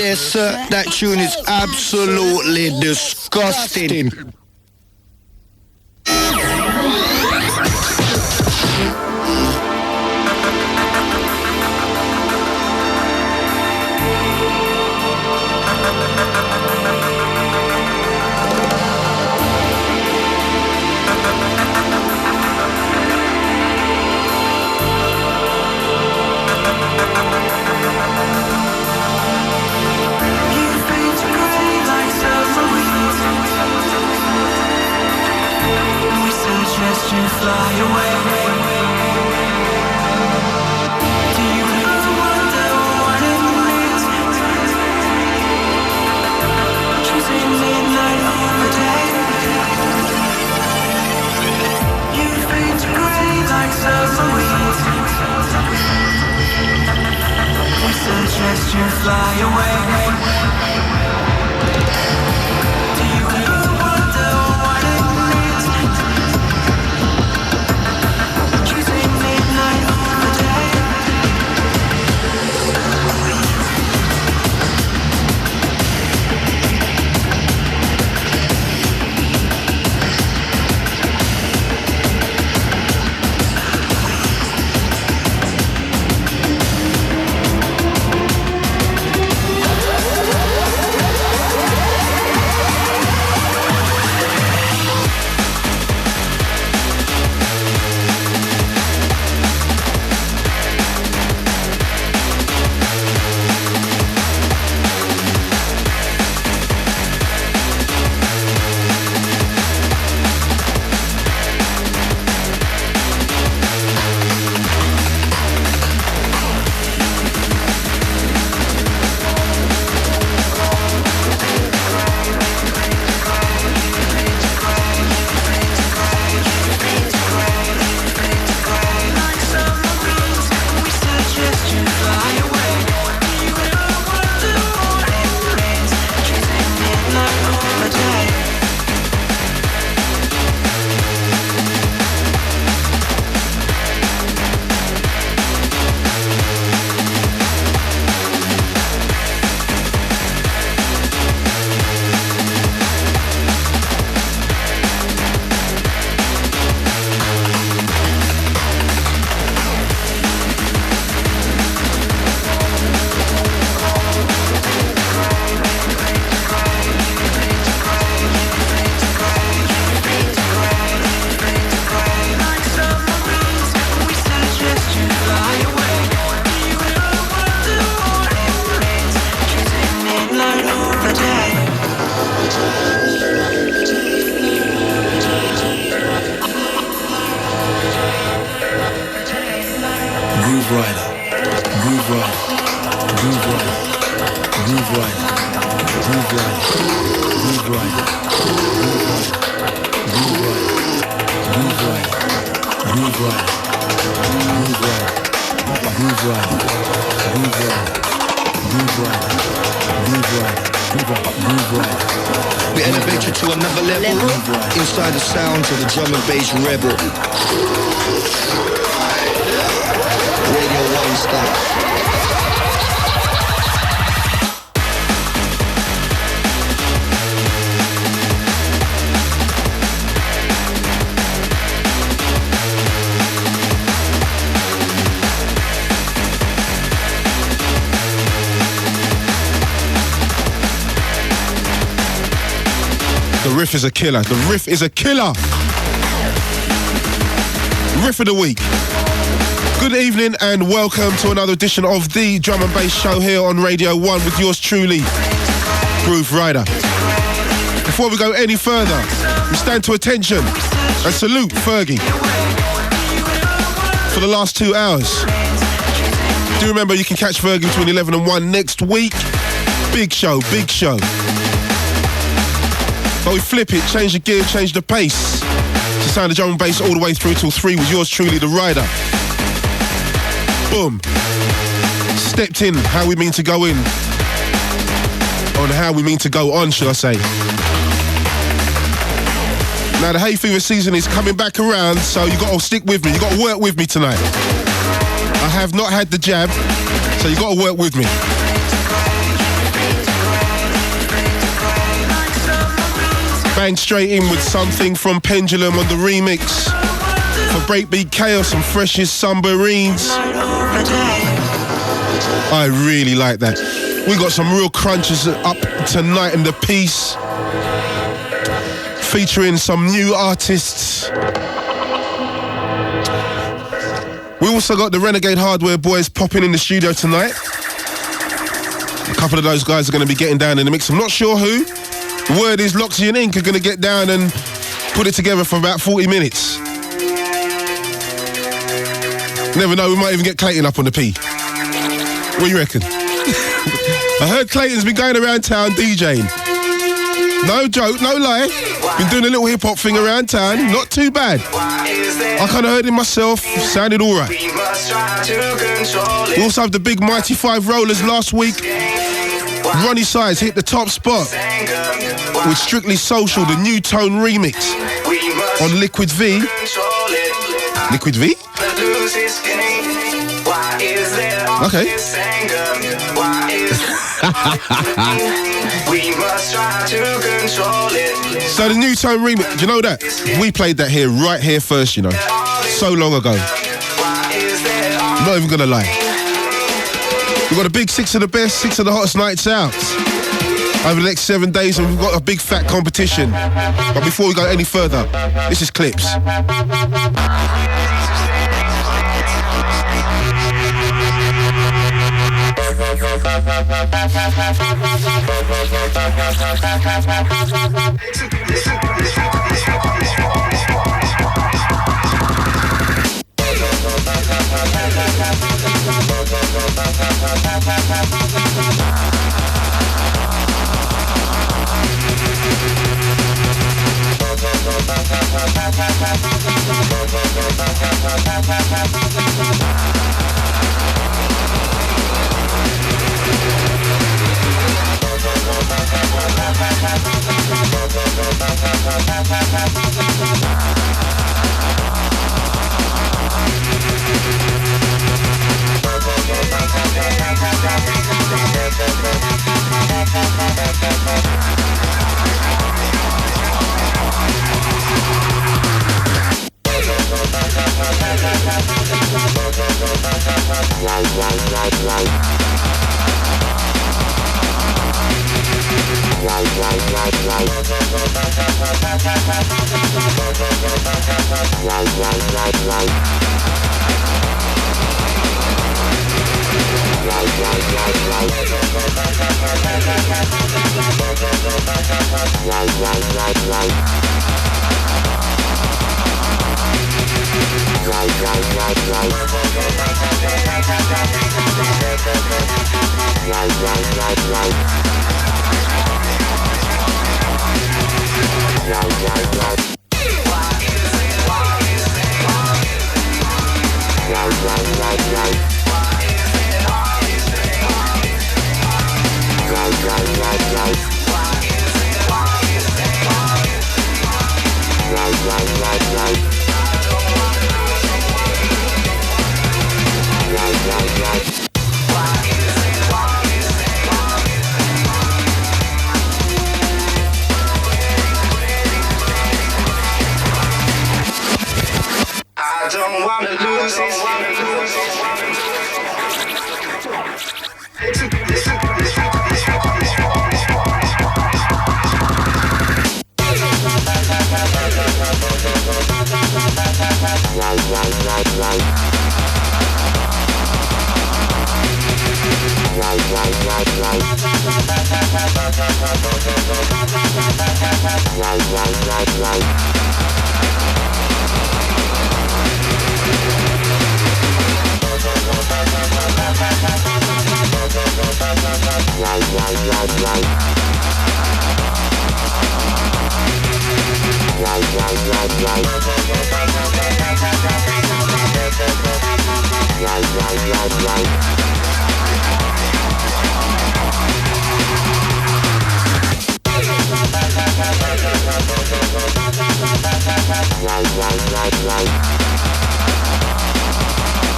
Yes, sir, that tune is absolutely disgusting. Fly away. Do you ever wonder what it means? Choosing midnight over day. You fade to grey like submarines. We suggest you fly away. Do you ever wonder what it means? We elevate you to another level inside the sounds of the drum and bass rebel. Radio 1 style. The riff is a killer. The riff is a killer. Riff of the week. Good evening and welcome to another edition of the Drum and Bass Show here on Radio 1 with yours truly, Grooverider. Before we go any further, we stand to attention and salute Fergie for the last 2 hours. Do remember you can catch Fergie between 11 and 1 next week. Big show, big show. But we flip it, change the gear, change the pace to sound the drum and bass all the way through till 3 with yours truly, the Rider. Boom. Stepped in how we mean to go in. On how we mean to go on, should I say. Now the hay fever season is coming back around, so you got to stick with me. You got to work with me tonight. I have not had the jab, so you got to work with me. bang straight in with something from Pendulum on the remix for Breakbeat, Kaos and Fresh's Submarines. I really like that. We got some real crunches up tonight in the piece, featuring some new artists. We also got the Renegade Hardware boys popping in the studio tonight. A couple of those guys are going to be getting down in the mix. I'm not sure who. The word is Loxy and Ink are going to get down and put it together for about 40 minutes. Never know, we might even get Clayton up on the P. What do you reckon? I heard Clayton's been going around town DJing. No joke, no lie. Been doing a little hip-hop thing around town. Not too bad. I kind of heard it myself. Sounded all right. We also have the big Mighty 5 Rollers last week. Roni Size hit the top spot with Strictly Social, the New Tone remix on Liquid V. Liquid V? Okay. So the New Tone remix, do you know that? We played that here, right here first, you know. So long ago. Not even gonna lie. We've got a big 6 of the best, 6 of the hottest nights out over the next 7 days, and we've got a big fat competition. But before we go any further, this is Clipz.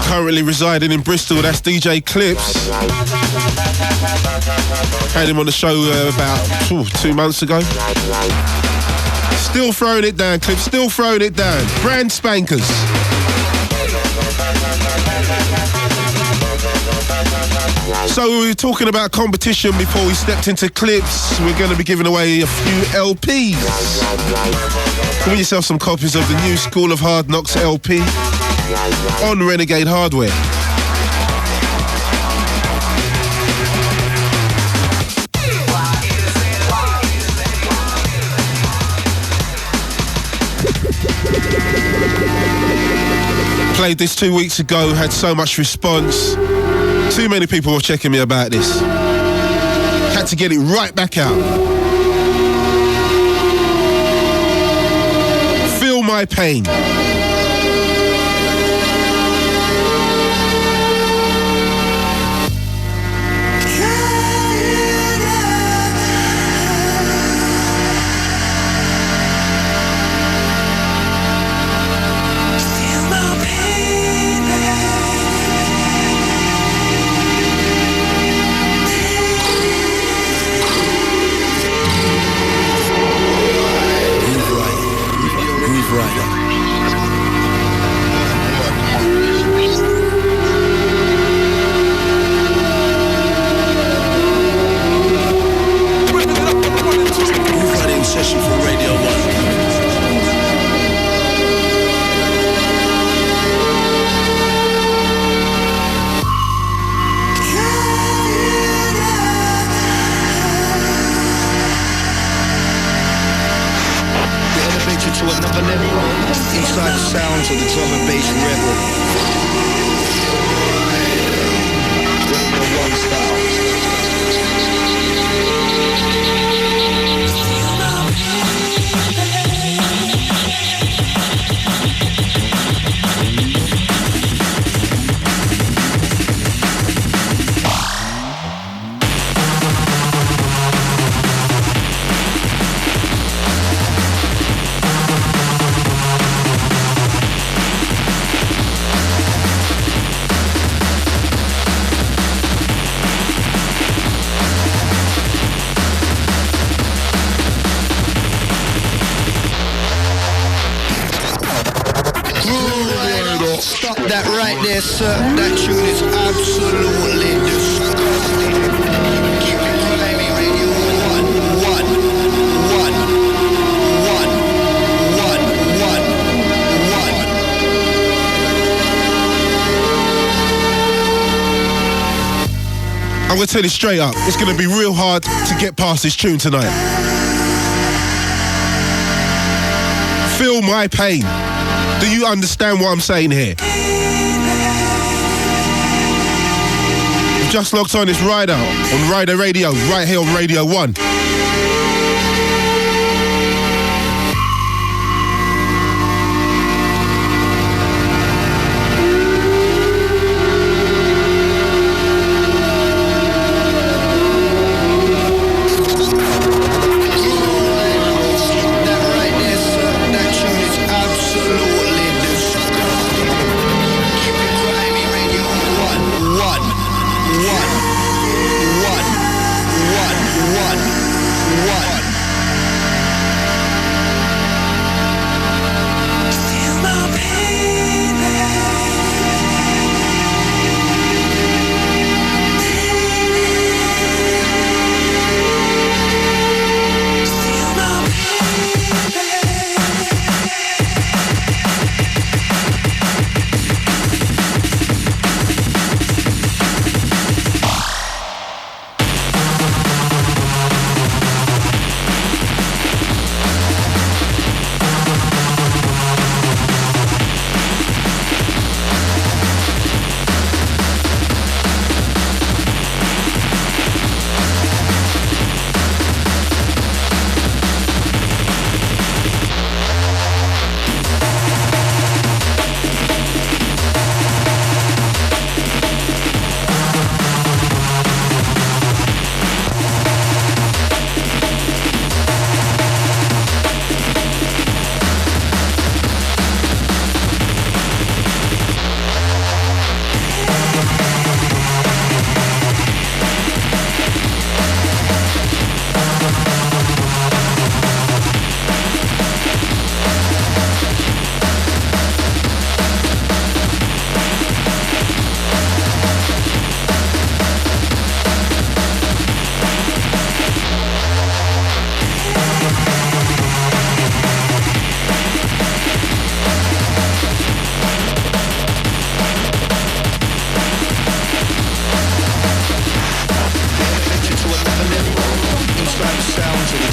Currently residing in Bristol, that's DJ Clipz. Had him on the show about 2 months ago. Still throwing it down, Clipz, still throwing it down. Brand spankers. So we were talking about competition before we stepped into Clipz. We're going to be giving away a few LPs. Win yourself some copies of the new School of Hard Knocks LP on Renegade Hardware. Played this 2 weeks ago, had so much response. Too many people were checking me about this. Had to get it right back out. Feel my pain. Sir, that tune is absolutely disgusting. Keep it grimy, radio. One. I'm going to tell you straight up, it's going to be real hard to get past this tune tonight. Feel my pain. Do you understand what I'm saying here? Just logged on, it's Ryder on Ryder Radio, right here on Radio 1. One.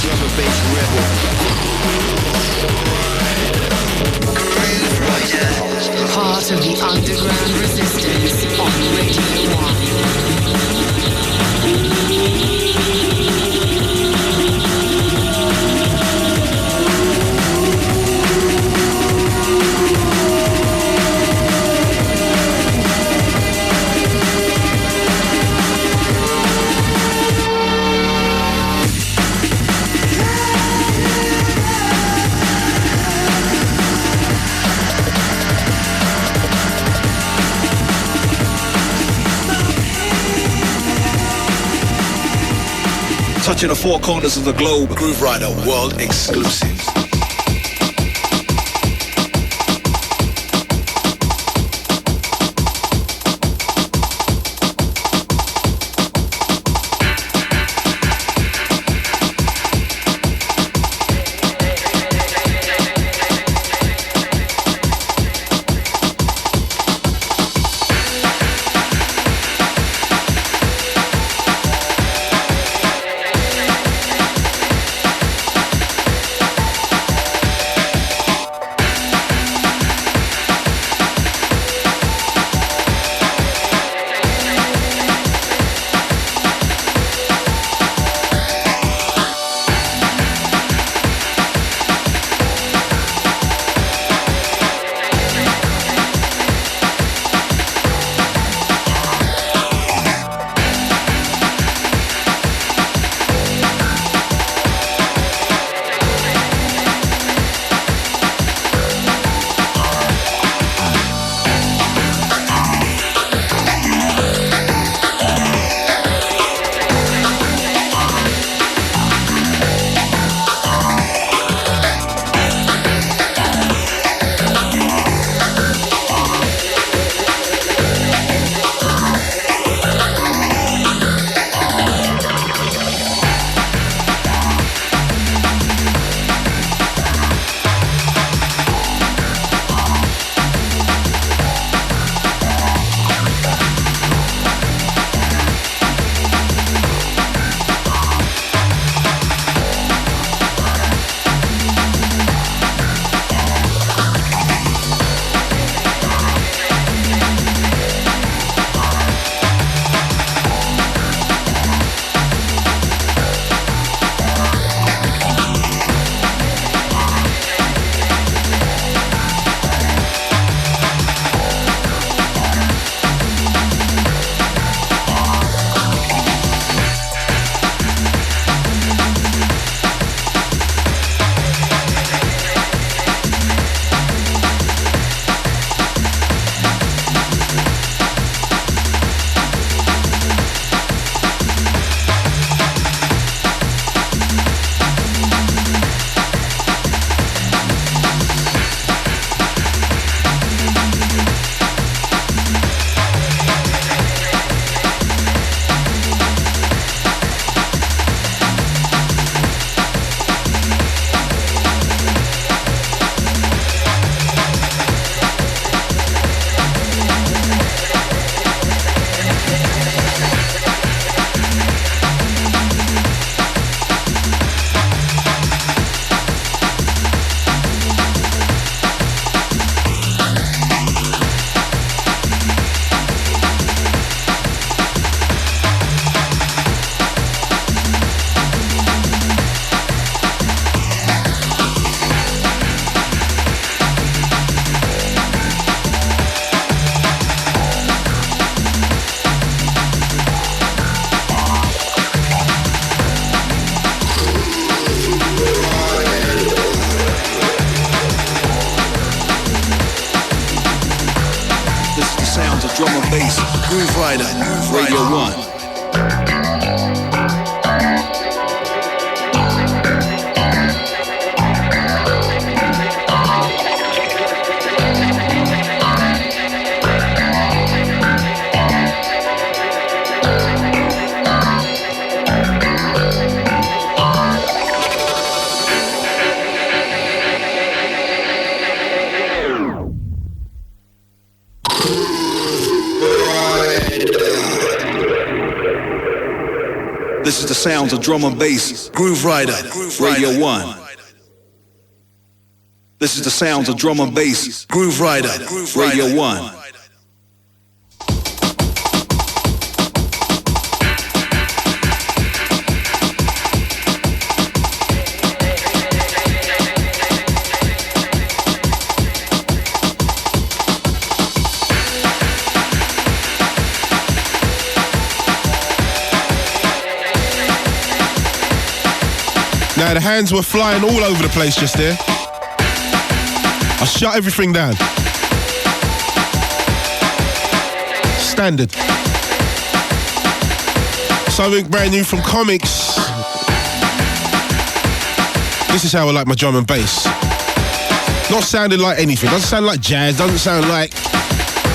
drum and bass rebel. Part of the underground resistance on Radio 1. Touching the four corners of the globe. Grooverider world exclusive. drum and bass, Grooverider, Radio 1. sounds of drum and bass. Grooverider, Radio 1. This is the sounds of drum and bass. Grooverider, Radio 1. Now the hands were flying all over the place just there. I shut everything down. Standard. Something brand new from Commix. This is how I like my drum and bass. Not sounding like anything. Doesn't sound like jazz. Doesn't sound like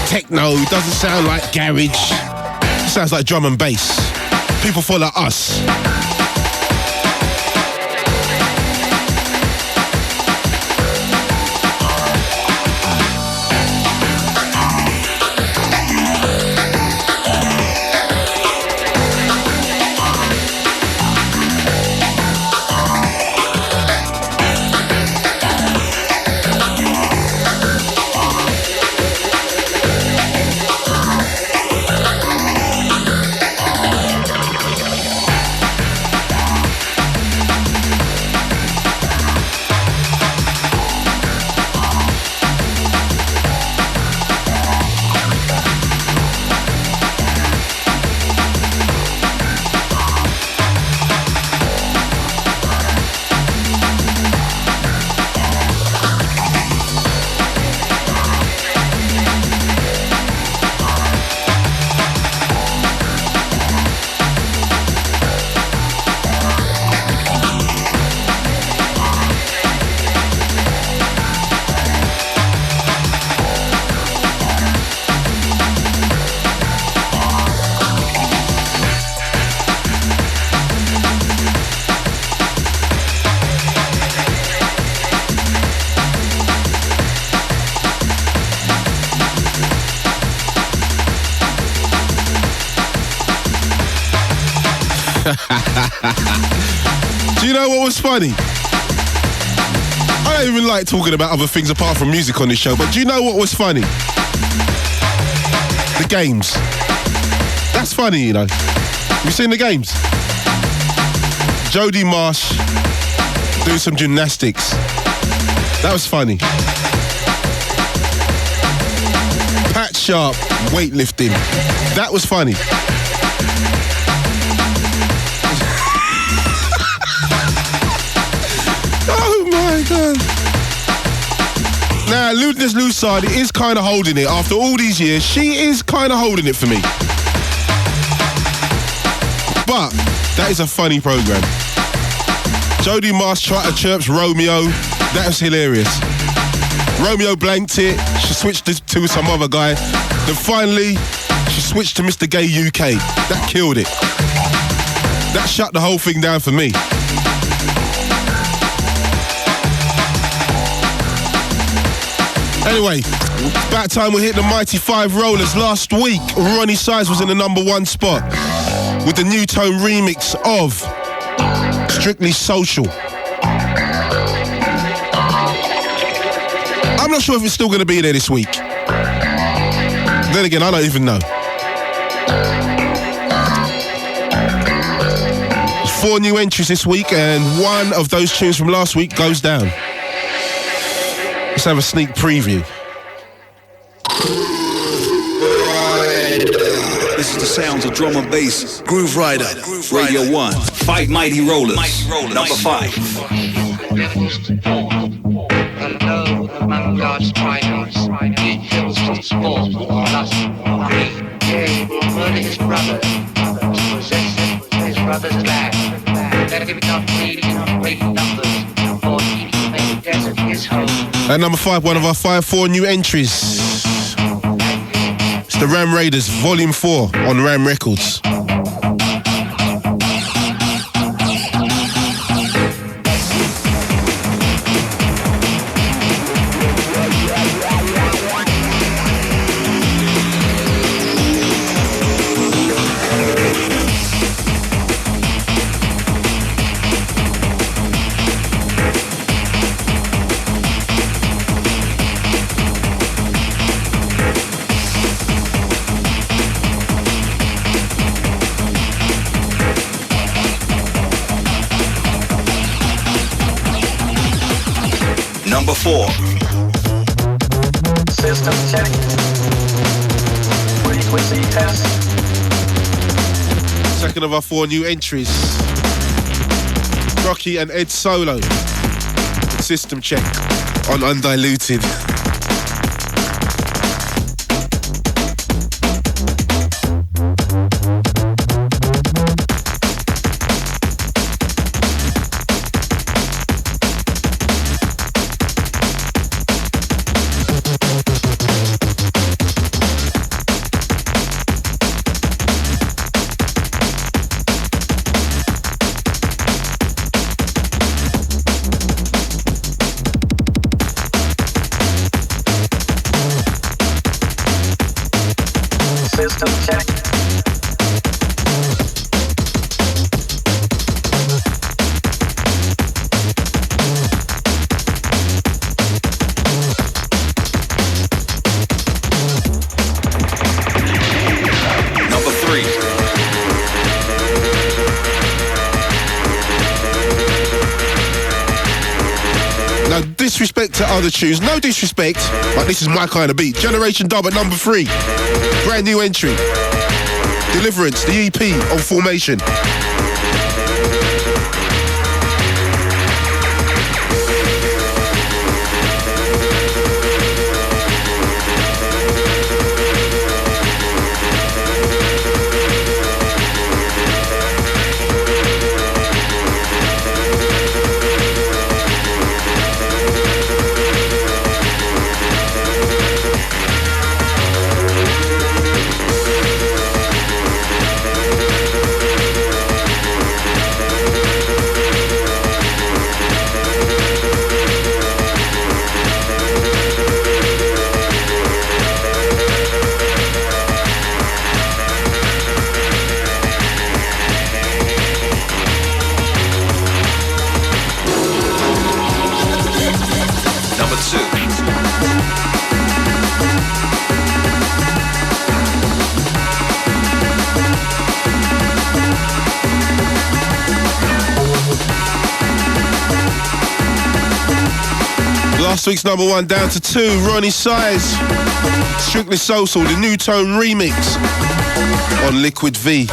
techno. Doesn't sound like garage. It sounds like drum and bass. People follow us. Do you know what was funny? I don't even like talking about other things apart from music on this show, but do you know what was funny? The games. That's funny, you know. You seen the games? Jody Marsh doing some gymnastics. That was funny. Pat Sharp weightlifting. That was funny. Oh my God. Now, Ludness Lusardi is kind of holding it. After all these years, she is kind of holding it for me. But that is a funny program. Jody Marsh tried to chirp Romeo. That was hilarious. Romeo blanked it. She switched to some other guy. Then finally, she switched to Mr. Gay UK. That killed it. That shut the whole thing down for me. Anyway, it's about time we hit the mighty 5 rollers. Last week, Ronnie Size was in the #1 spot with the New Tone remix of Strictly Social. I'm not sure if it's still going to be there this week. Then again, I don't even know. There's 4 new entries this week, and one of those tunes from last week goes down. Let's have a sneak preview. This is the sounds of drum and bass. Grooverider, Radio 1. 5 Mighty Rollers, number 5. Alone among God's triumphs, he kills from sport or lust or greed. Yea, murder his brother, to possess his brother's land. Let him not greedy in great numbers, for he will make the desert his home. At number 5, one of our 4 new entries. It's the Ram Raiders, Volume 4 on Ram Records. Number 4. System check. Frequency test. Second of our 4 new entries. Brockie and Ed Solo. System check on Undiluted. System check. Number 3. Now, disrespect to other tunes, no disrespect, but this is my kind of beat. Generation Dub at number 3. Brand new entry. Deliverance, the EP on Formation. Last week's number 1 down to 2, Roni Size. Strictly Social, the New Tone remix on Liquid V.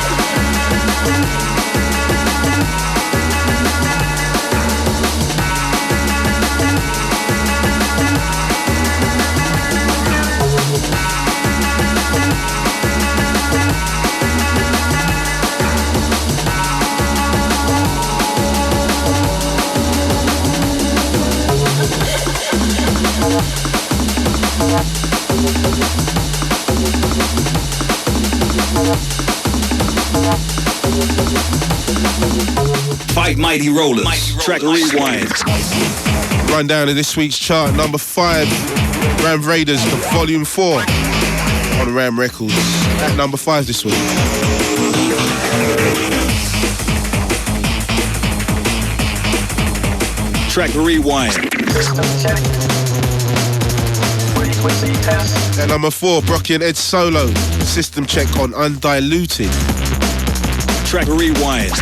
Fight Mighty Rollers. Track Rewind. Rundown of this week's chart, number 5, Ram Raiders, the Volume 4 on Ram Records. At number 5 this week. Track Rewind. System check. Frequency test. At number 4, Brockie and Ed Solo, System check on Undiluted. Track Rewind.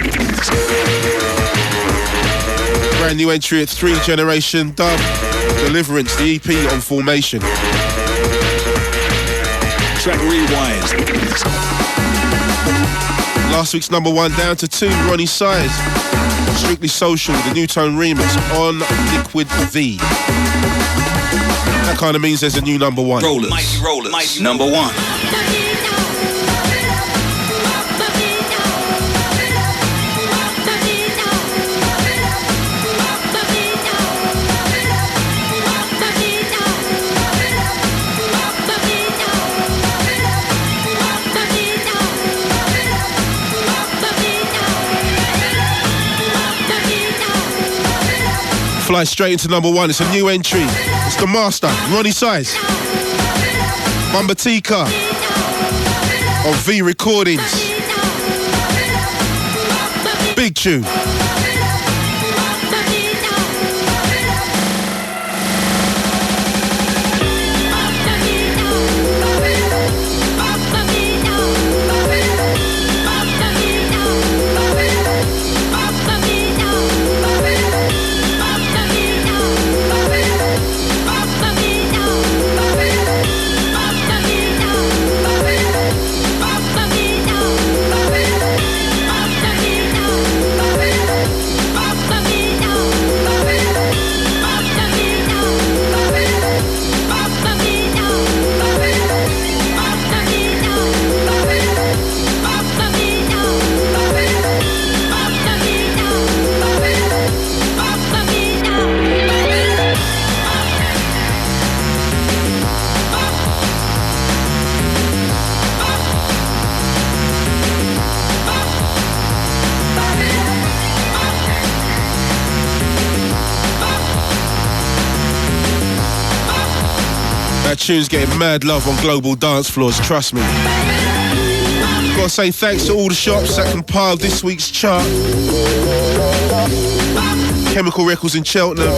Brand new entry at 3, Generation Dub, Deliverance, the EP on Formation. Track Rewind. Last week's number 1 down to 2, Roni Size, Strictly Social, the New Tone remix on Liquid V. That kind of means there's a new number 1. Rollers. Mighty Rollers. Number 1. Fly straight into number 1. It's a new entry. It's the master, Roni Size. Bumbakita on V Recordings. Big tune. That tune's getting mad love on global dance floors, trust me. Gotta say thanks to all the shops that compiled this week's chart. Chemical Records in Cheltenham,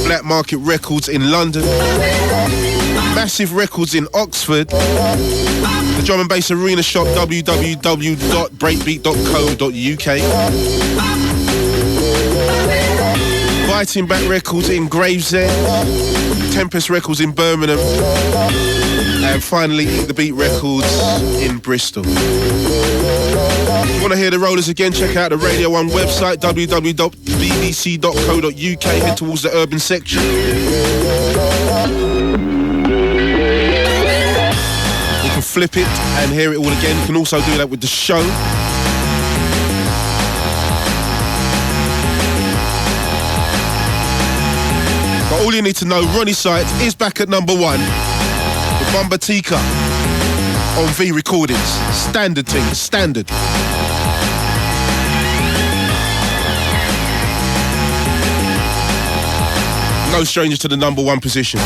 Black Market Records in London, Massive Records in Oxford, the Drum and Bass Arena shop www.breakbeat.co.uk, Biting Back Records in Gravesend, Tempest Records in Birmingham, and finally Eat the Beat Records in Bristol. If you want to hear the rollers again, check out the Radio 1 website, www.bbc.co.uk, head towards the urban section. You can flip it and hear it all again. You can also do that with the show. But all you need to know, Ronnie Sight is back at number 1 with Bumbakita on V Recordings. Standard team, standard. No strangers to the number 1 position.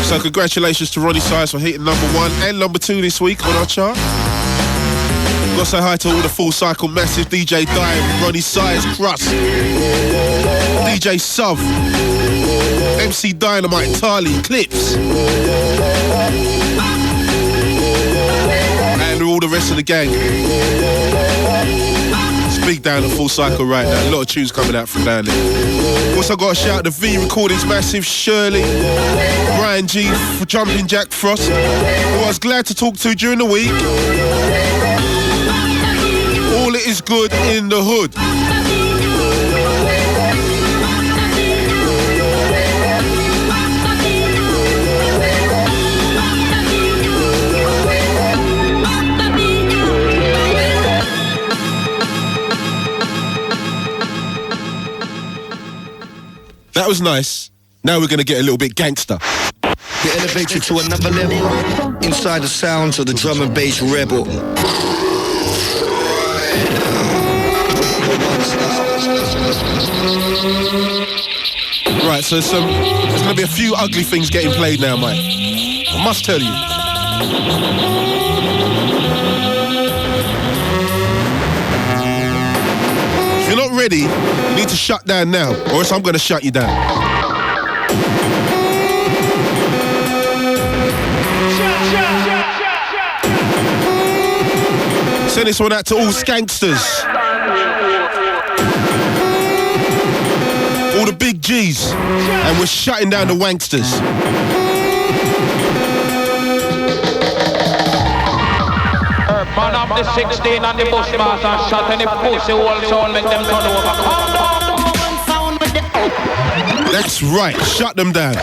So congratulations to Ronnie Size for hitting number 1 and number 2 this week on our chart. Gotta say hi to all the Full Cycle Massive, DJ Dime, Ronnie Size, Crust, DJ Sov, MC Dynamite, Tali, Clipz, and all the rest of the gang. It's big down at Full Cycle right now. A lot of tunes coming out from down there. Also got a shout out to V Recordings Massive, Shirley, Brian G, Jumping Jack Frost, who I was glad to talk to during the week. All it is good in the hood. That was nice. Now we're going to get a little bit gangster. We elevate you to another level. Inside the sounds of the drum and bass rebel. Right, so there's going to be a few ugly things getting played now, mate. I must tell you. If you're not ready, you need to shut down now, or else I'm going to shut you down. Send this one out to all skanksters. All the big G's. And we're shutting down the wanksters. Man up the 16 and the Bushmaster shot any pussy wall sound make them turn over. That's right, shut them down.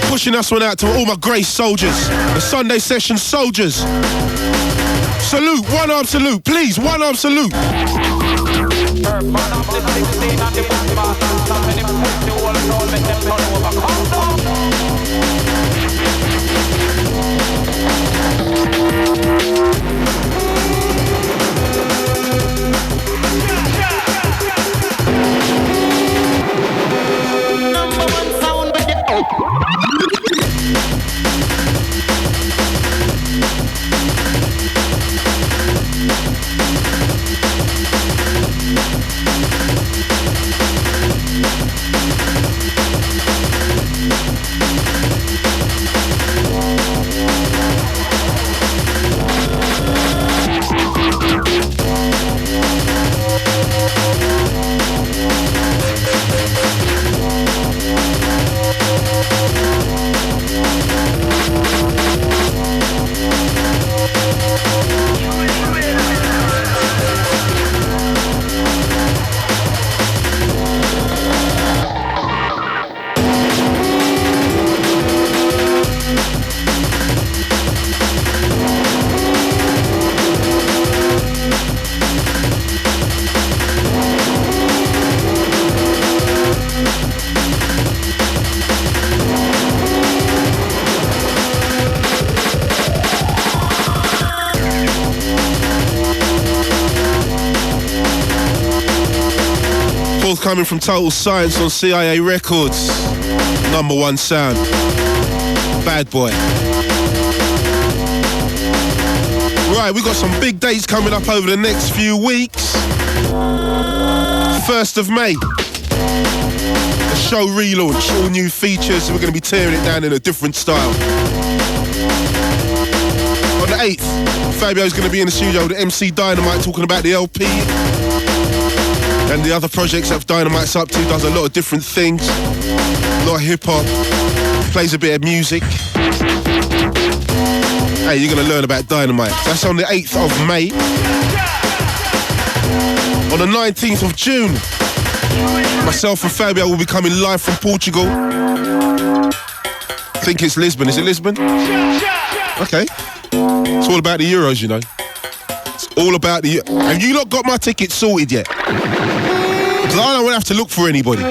Pushing us one out to all my Grace soldiers, the Sunday session soldiers. Salute, one arm salute, please, one arm salute. Coming from Total Science on CIA Records. #1 sound. Bad boy. Right, we got some big dates coming up over the next few weeks. 1st of May. The show relaunch, all new features. We're going to be tearing it down in a different style. On the 8th, Fabio's going to be in the studio with MC Dynamite talking about the LP. And the other projects that Dynamite's up to, does a lot of different things. A lot of hip-hop, plays a bit of music. Hey, you're going to learn about Dynamite. That's on the 8th of May. On the 19th of June, myself and Fabio will be coming live from Portugal. I think it's Lisbon. Is it Lisbon? Okay. It's all about the Euros, you know. It's all about the... Have you not got my ticket sorted yet? Because I don't want to have to look for anybody.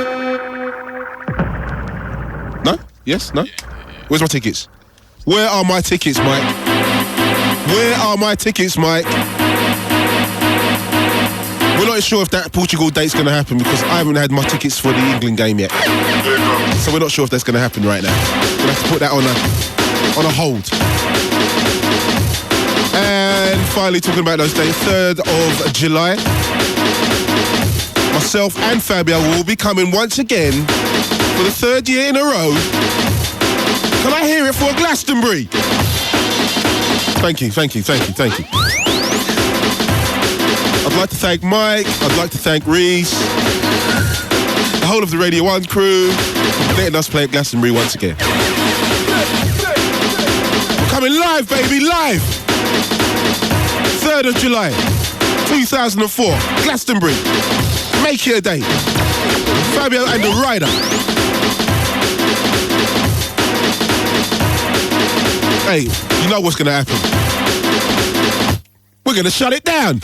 No? Yes? No? Where's my tickets? Where are my tickets, Mike? Where are my tickets, Mike? We're not sure if that Portugal date's going to happen because I haven't had my tickets for the England game yet. So we're not sure if that's going to happen right now. We'll have to put that on a hold. And finally, talking about those dates, 3rd of July. Myself and Fabio will be coming once again for the 3rd year in a row. Can I hear it for Glastonbury? Thank you. I'd like to thank Mike, I'd like to thank Reese, the whole of the Radio 1 crew, for letting us play at Glastonbury once again. We're coming live, baby, live! 3rd of July, 2004, Glastonbury. Make it a day. Fabio and the Rider. Hey, you know what's gonna happen. We're gonna shut it down.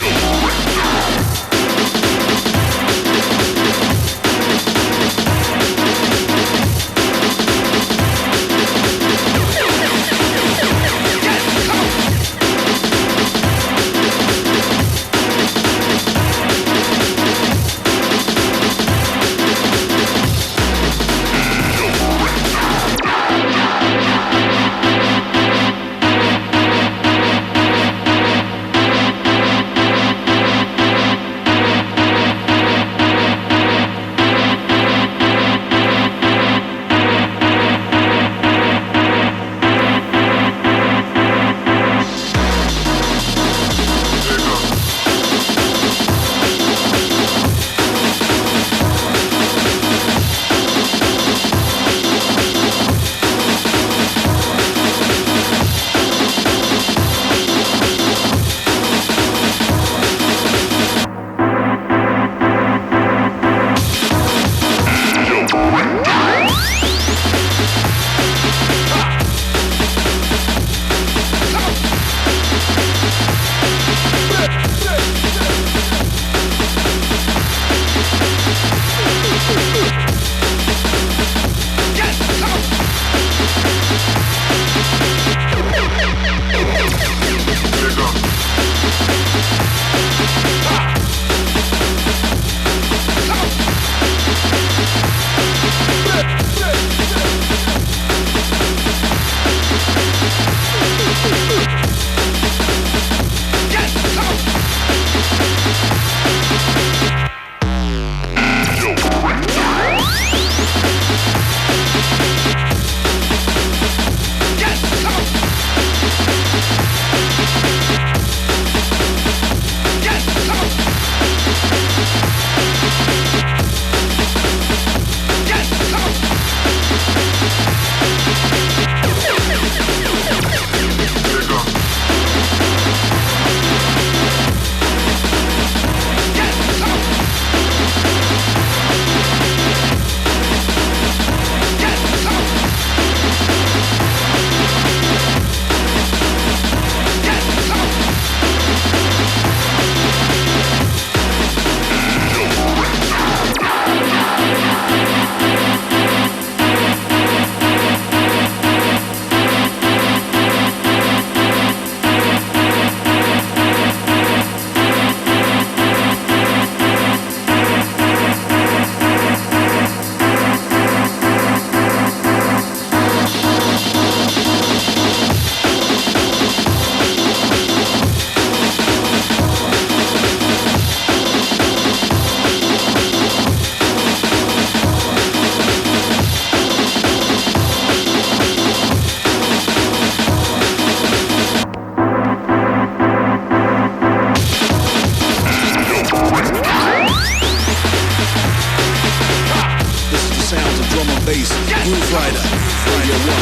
bass, Grooverider, Radio 1.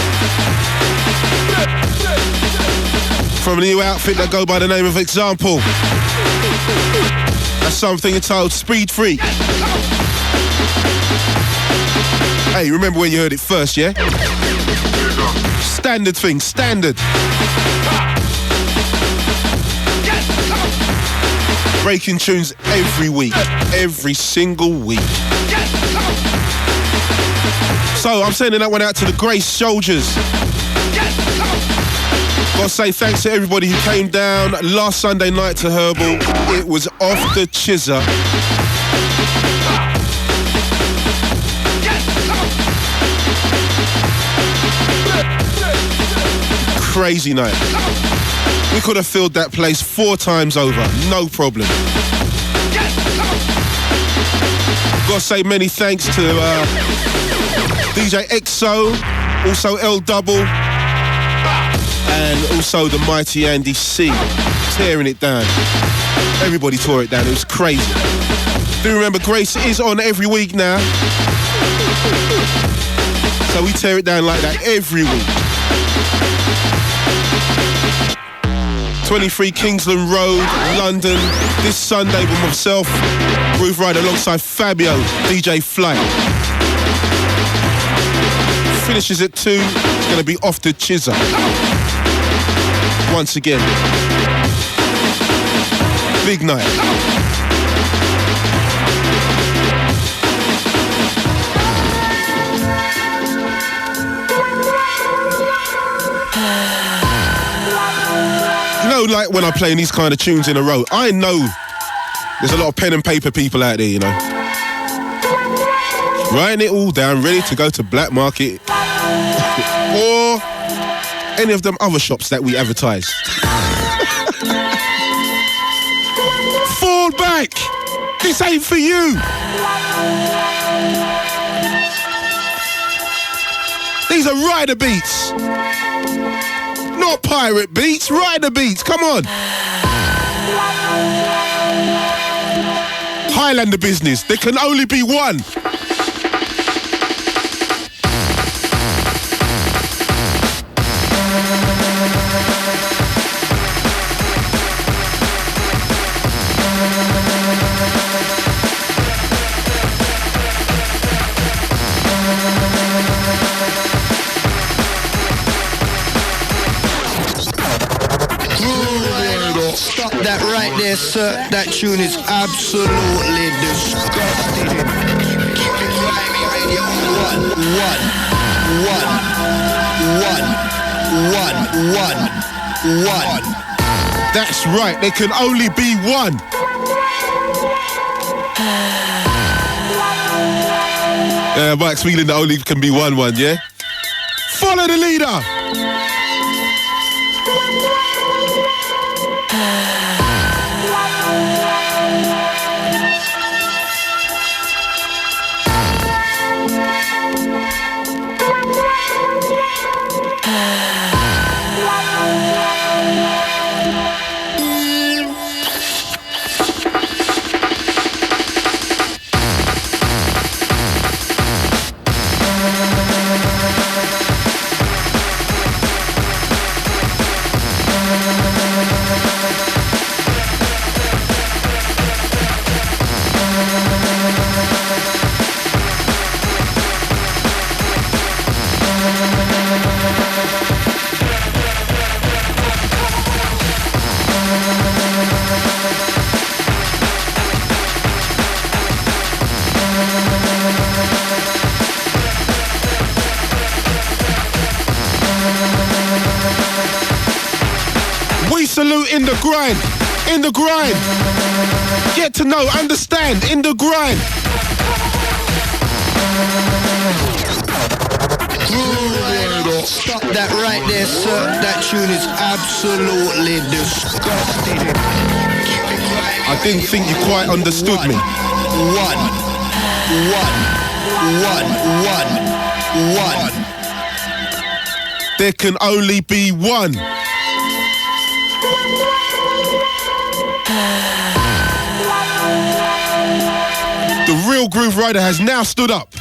From a new outfit that go by the name of Xample. That's something entitled Speed Freak. Hey, remember when you heard it first, yeah? Standard thing, standard. Breaking tunes every week, every single week. So I'm sending that one out to the Grace Soldiers. Gotta say thanks to everybody who came down last Sunday night to Herbal. It was off the chizzer. Crazy night. We could have filled that place 4 times over, no problem. Gotta say many thanks to DJ EXO, also L Double, and also the mighty Andy C, tearing it down. Everybody tore it down, it was crazy. Do remember Grace is on every week now, so we tear it down like that every week. 23 Kingsland Road, London, this Sunday with myself, Grooverider alongside Fabio, DJ Flight. Finishes at 2, it's going to be off to Chizza. Once again. Big night. You know, like when I play these kind of tunes in a row, I know there's a lot of pen and paper people out there, you know. Writing it all down, ready to go to Black Market or any of them other shops that we advertise. Fall back! This ain't for you! These are rider beats! Not pirate beats, rider beats, come on! Highlander business, there can only be one! Stop that right there, sir. That tune is absolutely disgusting. Keep it grimy, radio. One. That's right, there can only be one. Mike's feeling that only can be one, yeah? Follow the leader! In the grind. Get to know, understand, in the grind. Stop that right there, sir. That tune is absolutely disgusting. I didn't think you quite understood me. One. There can only be one. The real Grooverider has now stood up.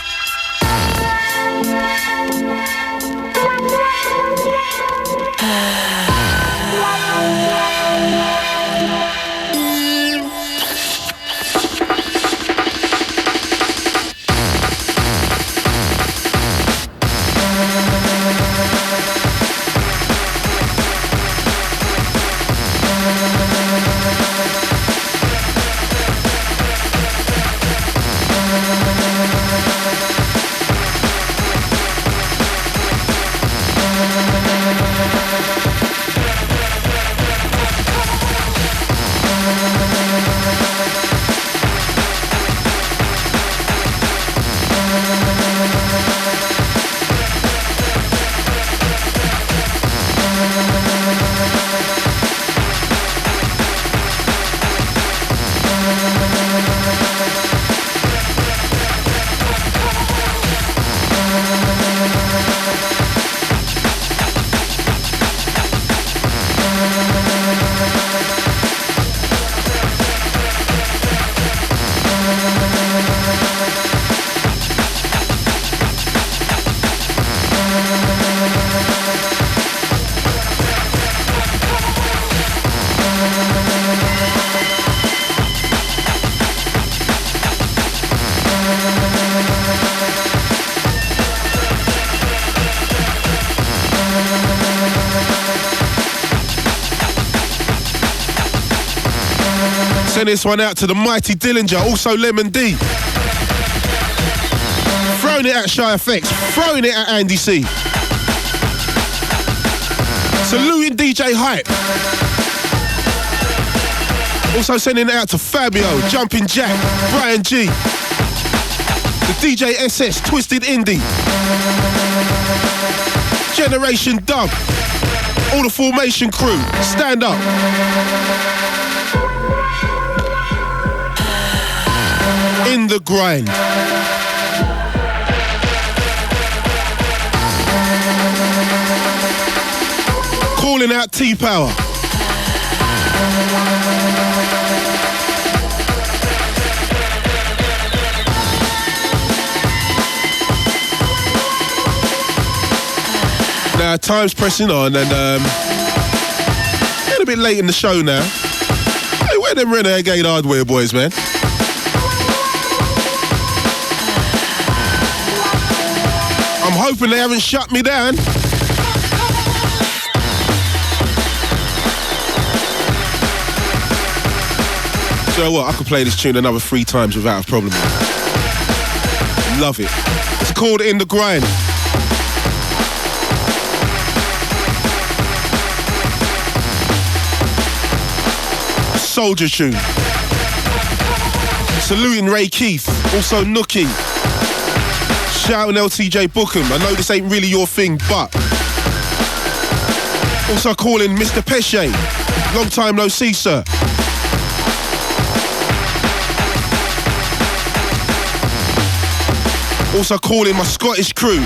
Send this one out to the mighty Dillinja, also Lemon D. Throwing it at Shy FX, throwing it at Andy C. Saluting DJ Hype. Also sending it out to Fabio, Jumping Jack, Brian G. The DJ SS, Twisted Indie. Generation Dub. All the Formation crew, stand up. In the grind. Calling out T-Power. Now, time's pressing on and getting a bit late in the show now. Hey, where them Renegade Hardware boys, man? I'm hoping they haven't shut me down. So what, I could play this tune another 3 times without a problem. Love it. It's called In the Grind. Soldier tune. Saluting Ray Keith, also Nookie. Shouting LTJ Bookham. I know this ain't really your thing, but also calling Mr. Pesce. Long time no see, sir. Also calling my Scottish crew,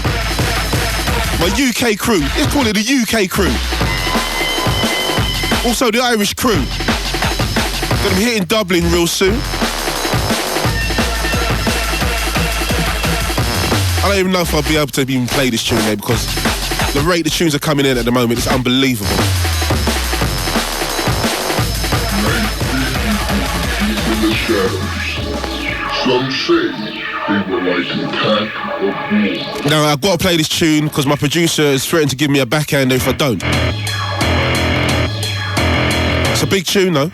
my UK crew. Let's call it the UK crew. Also the Irish crew. Got them hitting Dublin real soon. I don't even know if I'll be able to even play this tune there because the rate the tunes are coming in at the moment is unbelievable. Some say they were like a pack of wolves. Now I've got to play this tune because my producer is threatened to give me a backhander if I don't. It's a big tune though.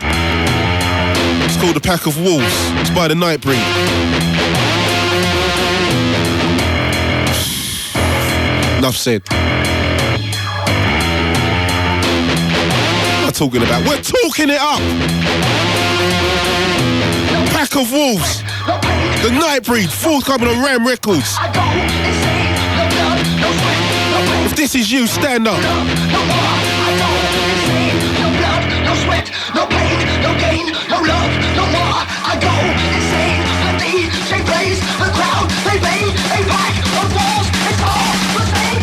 It's called A Pack of Wolves. It's by the Nightbreed. Enough said. What am I talking about? We're talking it up! Pack of Wolves. The Nightbreed, forthcoming on Ram Records. If this is you, stand up. No pain, no gain, no love, no more. I go insane. The DJ plays, the crowd, they bang, a pack of walls. It's all the same.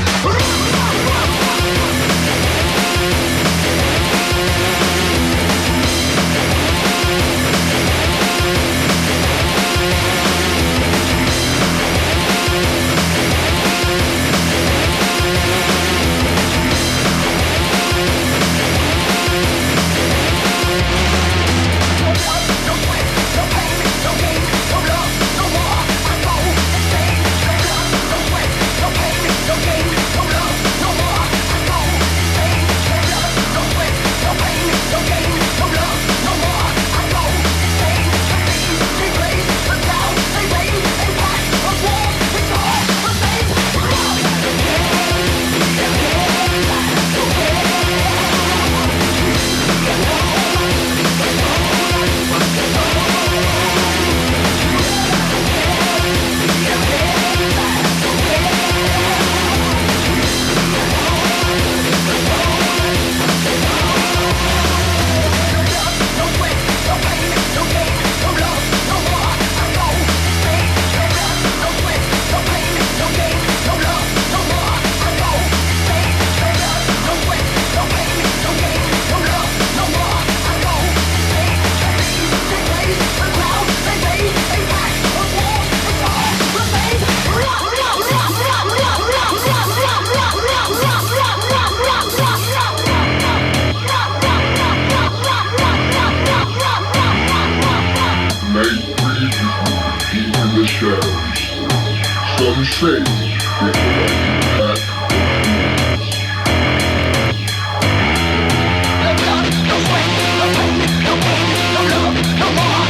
Some say they were like a pack. No blood, no sweat, no pain, no gain, no love, no more.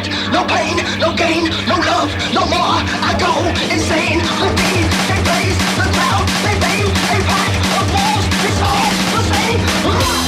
sweat, no pain, no gain, no love, no more. I go insane. The beat, they blaze, the crowd, they bang, a pack of walls, it's all the same.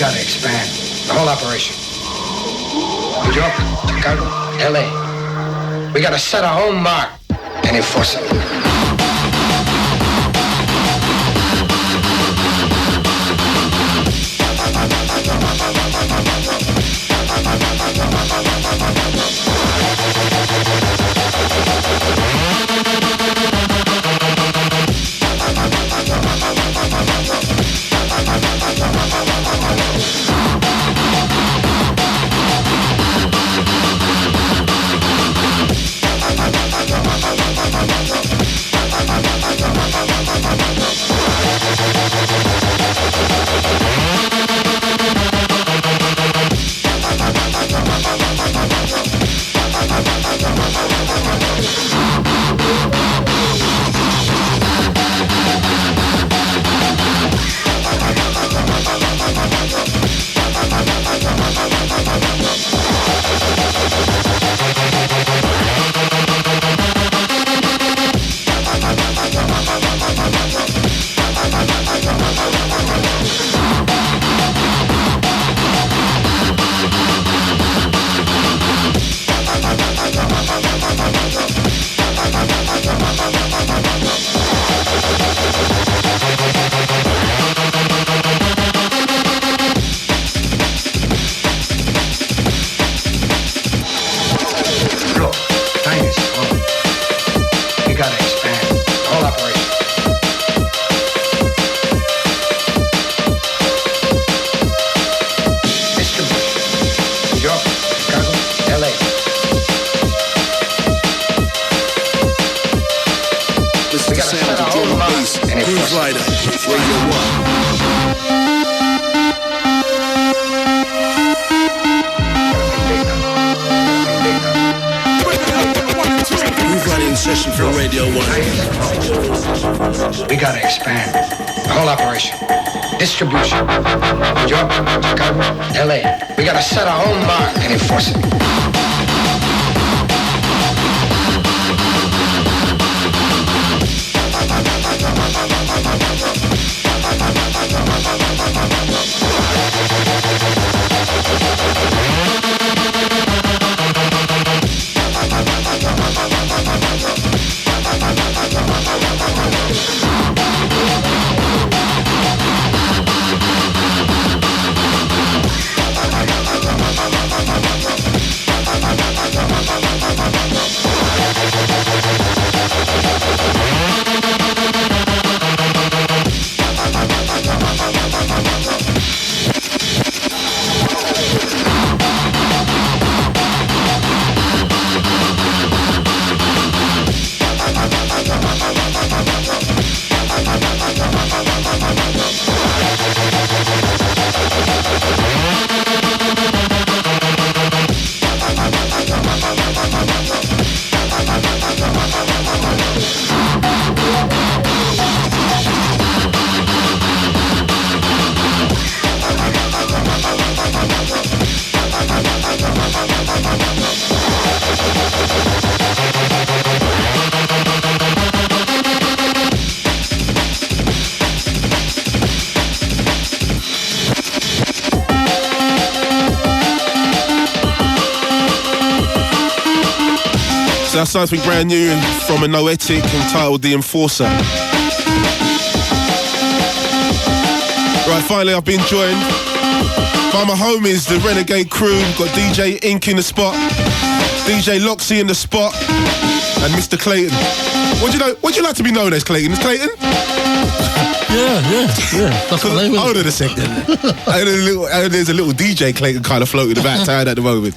gotta expand the whole operation. New York, Chicago, LA. We gotta set our own mark and enforce it. sounds of drum and bass. Grooverider, Radio 1. Grooverider in session for Radio 1. We gotta expand the whole operation. Distribution. New York, Chicago, LA. We gotta set our own mark and enforce it. So that's something brand new from a Noetic entitled The Enforcer. Right, finally I've been joined by my homies, the Renegade crew. We've got DJ Ink in the spot, DJ Loxy in the spot, and Mr. Clayton. What do you like to be known as, Clayton? Is Clayton? Yeah. That's my name. Hold on a second. There's a little DJ Clayton kind of floating about town at the moment.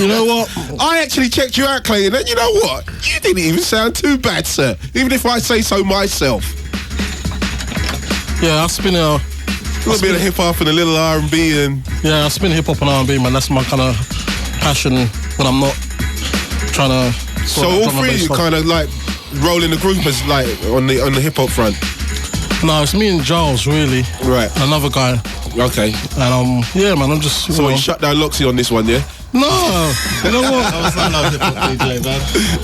You know what? I actually checked you out, Clayton, and you know what? You didn't even sound too bad, sir. Even if I say so myself. Yeah, I spin a little bit of hip hop and a little R&B and. Yeah, I spin hip hop and R&B, man. That's my kind of passion when I'm not trying to. So all three you kind of like rolling the group as like on the hip hop front. No, it's me and Giles, really. Right. Another guy. Okay. And yeah, man, I'm just. So you shut down Loxy on this one, yeah? No, you know what?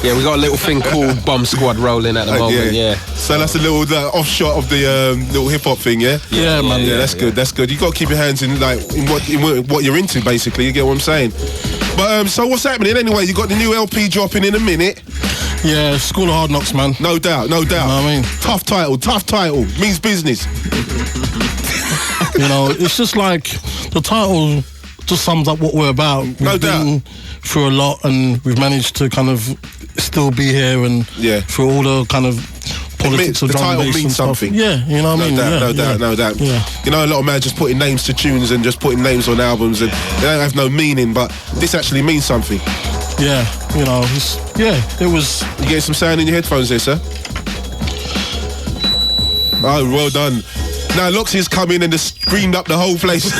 Yeah, we got a little thing called Bomb Squad rolling at the moment. Yeah. So that's a little offshot of the little hip hop thing, yeah. Yeah, man. Yeah, that's good. That's good. You got to keep your hands in what you're into, basically. You get what I'm saying? But so what's happening anyway? You got the new LP dropping in a minute. Yeah, School of Hard Knocks, man. No doubt. You know what I mean? Tough title. Means business. You know, it's just like the title just sums up what we're about. We've been through a lot and we've managed to kind of still be here and through all the kind of politics of drum and bass. The title means something. Yeah, you know what I mean? No doubt. Yeah. You know, a lot of men just putting names to tunes and just putting names on albums and they don't have no meaning, but this actually means something. Yeah, you know, it was. You getting some sound in your headphones there, sir? Oh, well done. Now Loxy's come in and just screamed up the whole place.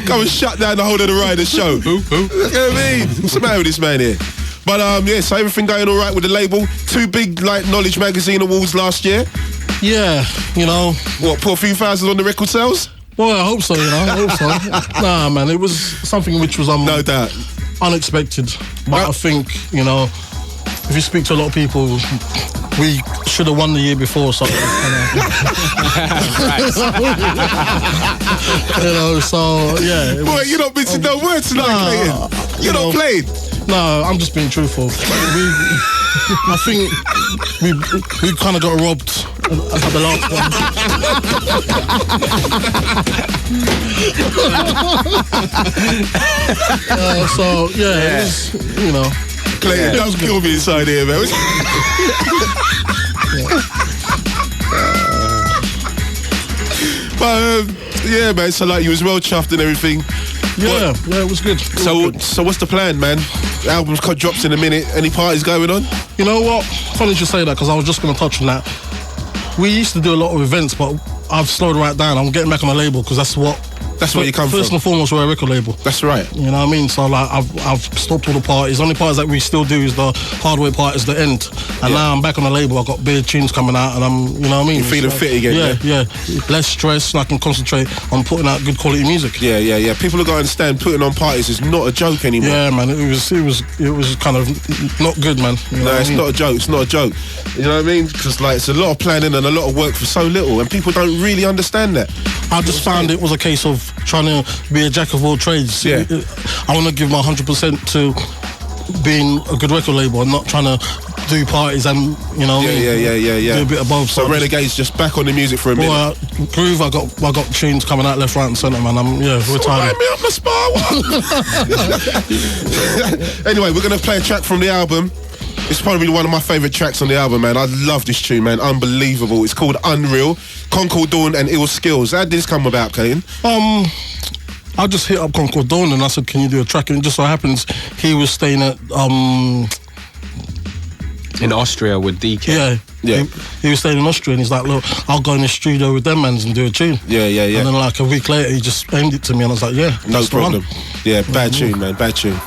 Come and shut down the whole of the Rider show. Look at me. What's the matter with this man here? But so everything going all right with the label. 2 big Knowledge Magazine awards last year. Yeah, you know. What, put a few thousand on the record sales? Well, I hope so, you know. I hope so. Nah, man, it was something which was no doubt unexpected. But I think, you know, if you speak to a lot of people, we should have won the year before, so you know, so yeah. Boy, you're not missing no words tonight, Clayton. You're not playing. No, I'm just being truthful. I think we kind of got robbed at the last one. So yeah, it was, you know. Clayton, don't kill me inside here, man. But yeah, man. So like, you was well chuffed and everything. Yeah, it was good. So what's the plan, man? The album's drops in a minute. Any parties going on? You know what? Funny you should say that, because I was just going to touch on that. We used to do a lot of events, but I've slowed right down. I'm getting back on the label because that's where you come from. First and foremost, we're a record label. That's right. You know what I mean? So like, I've stopped all the parties. The only parties that we still do is the hardware parties, the end. And now I'm back on the label. I've got big tunes coming out, and I'm, you know what I mean? You're feeling fit again. Yeah. Less stress, and I can concentrate on putting out good quality music. Yeah. People have got to understand, putting on parties is not a joke anymore. Yeah, man. It was kind of not good, man. You know it's not a joke. It's not a joke. You know what I mean? Because like, it's a lot of planning and a lot of work for so little, and people don't really understand that. I just found it was a case of trying to be a jack of all trades. Yeah. I want to give my 100% to being a good record label and not trying to do parties and, you know, do a bit of both. So Renegade's just back on the music for a minute. Well, Groove, I got tunes coming out left, right and centre, man. We're tired. Line me up the spar. Anyway, we're going to play a track from the album. It's probably one of my favourite tracks on the album, man. I love this tune, man. Unbelievable. It's called Unreal. Concord Dawn and Ill Skillz. How did this come about, Keaton? I just hit up Concord Dawn and I said, can you do a track? And it just so happens he was staying at in Austria with DK. Yeah. He was staying in Austria and he's like, look, I'll go in the studio with them mans and do a tune. Yeah. And then like a week later he just aimed it to me and I was like, yeah, no problem. Yeah, bad tune, man. Bad tune.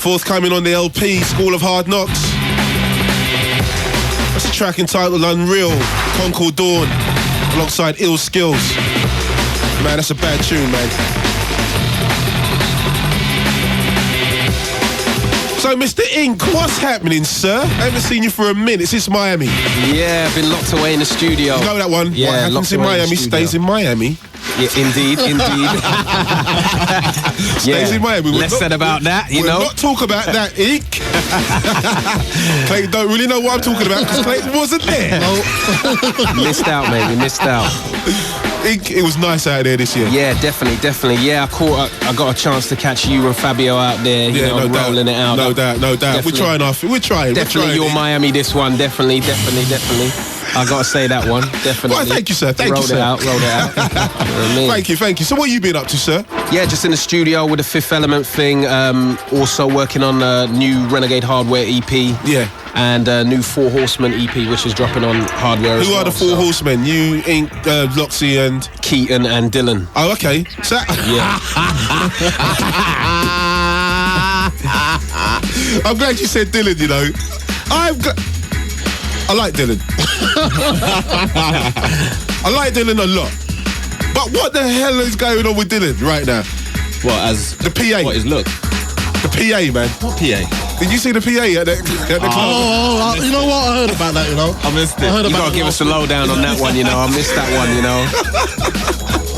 Forthcoming on the LP, School of Hard Knocks. That's a track entitled Unreal, Concord Dawn, alongside Ill Skillz. Man, that's a bad tune, man. So, Mr. Ink, what's happening, sir? I haven't seen you for a minute since Miami. Yeah, I've been locked away in the studio. You know that one? Yeah, what happens in Miami stays in Miami. Yeah, indeed. Stays in Miami. Less said about that, you know. We'll not talk about that, Ink. Clayton don't really know what I'm talking about because Clayton wasn't there. Missed out, mate. We missed out. It was nice out there this year. Yeah, definitely. Yeah, I got a chance to catch you and Fabio out there, you know, rolling it out. No doubt. Definitely. We're trying. Definitely your Miami this one. Definitely. I got to say that one. Definitely. Well, thank you, sir. Rolled it out. You know what I mean? Thank you. So what have you been up to, sir? Yeah, just in the studio with the Fifth Element thing. Also working on a new Renegade Hardware EP. Yeah. And a new Four Horsemen EP, which is dropping on Hardware as well. Who are the Four Horsemen? You, Ink, Loxy and... Keaton and Dylan. Oh, okay. So... Yeah. I'm glad you said Dylan, you know. I like Dylan. I like Dylan a lot. But what the hell is going on with Dylan right now? What, as... The PA. What is look? The PA, man. What PA? Did you see the PA at the club? Oh, you know what? I heard about that, you know. I missed it. You got to give us a lowdown on that one, you know. I missed that one, you know.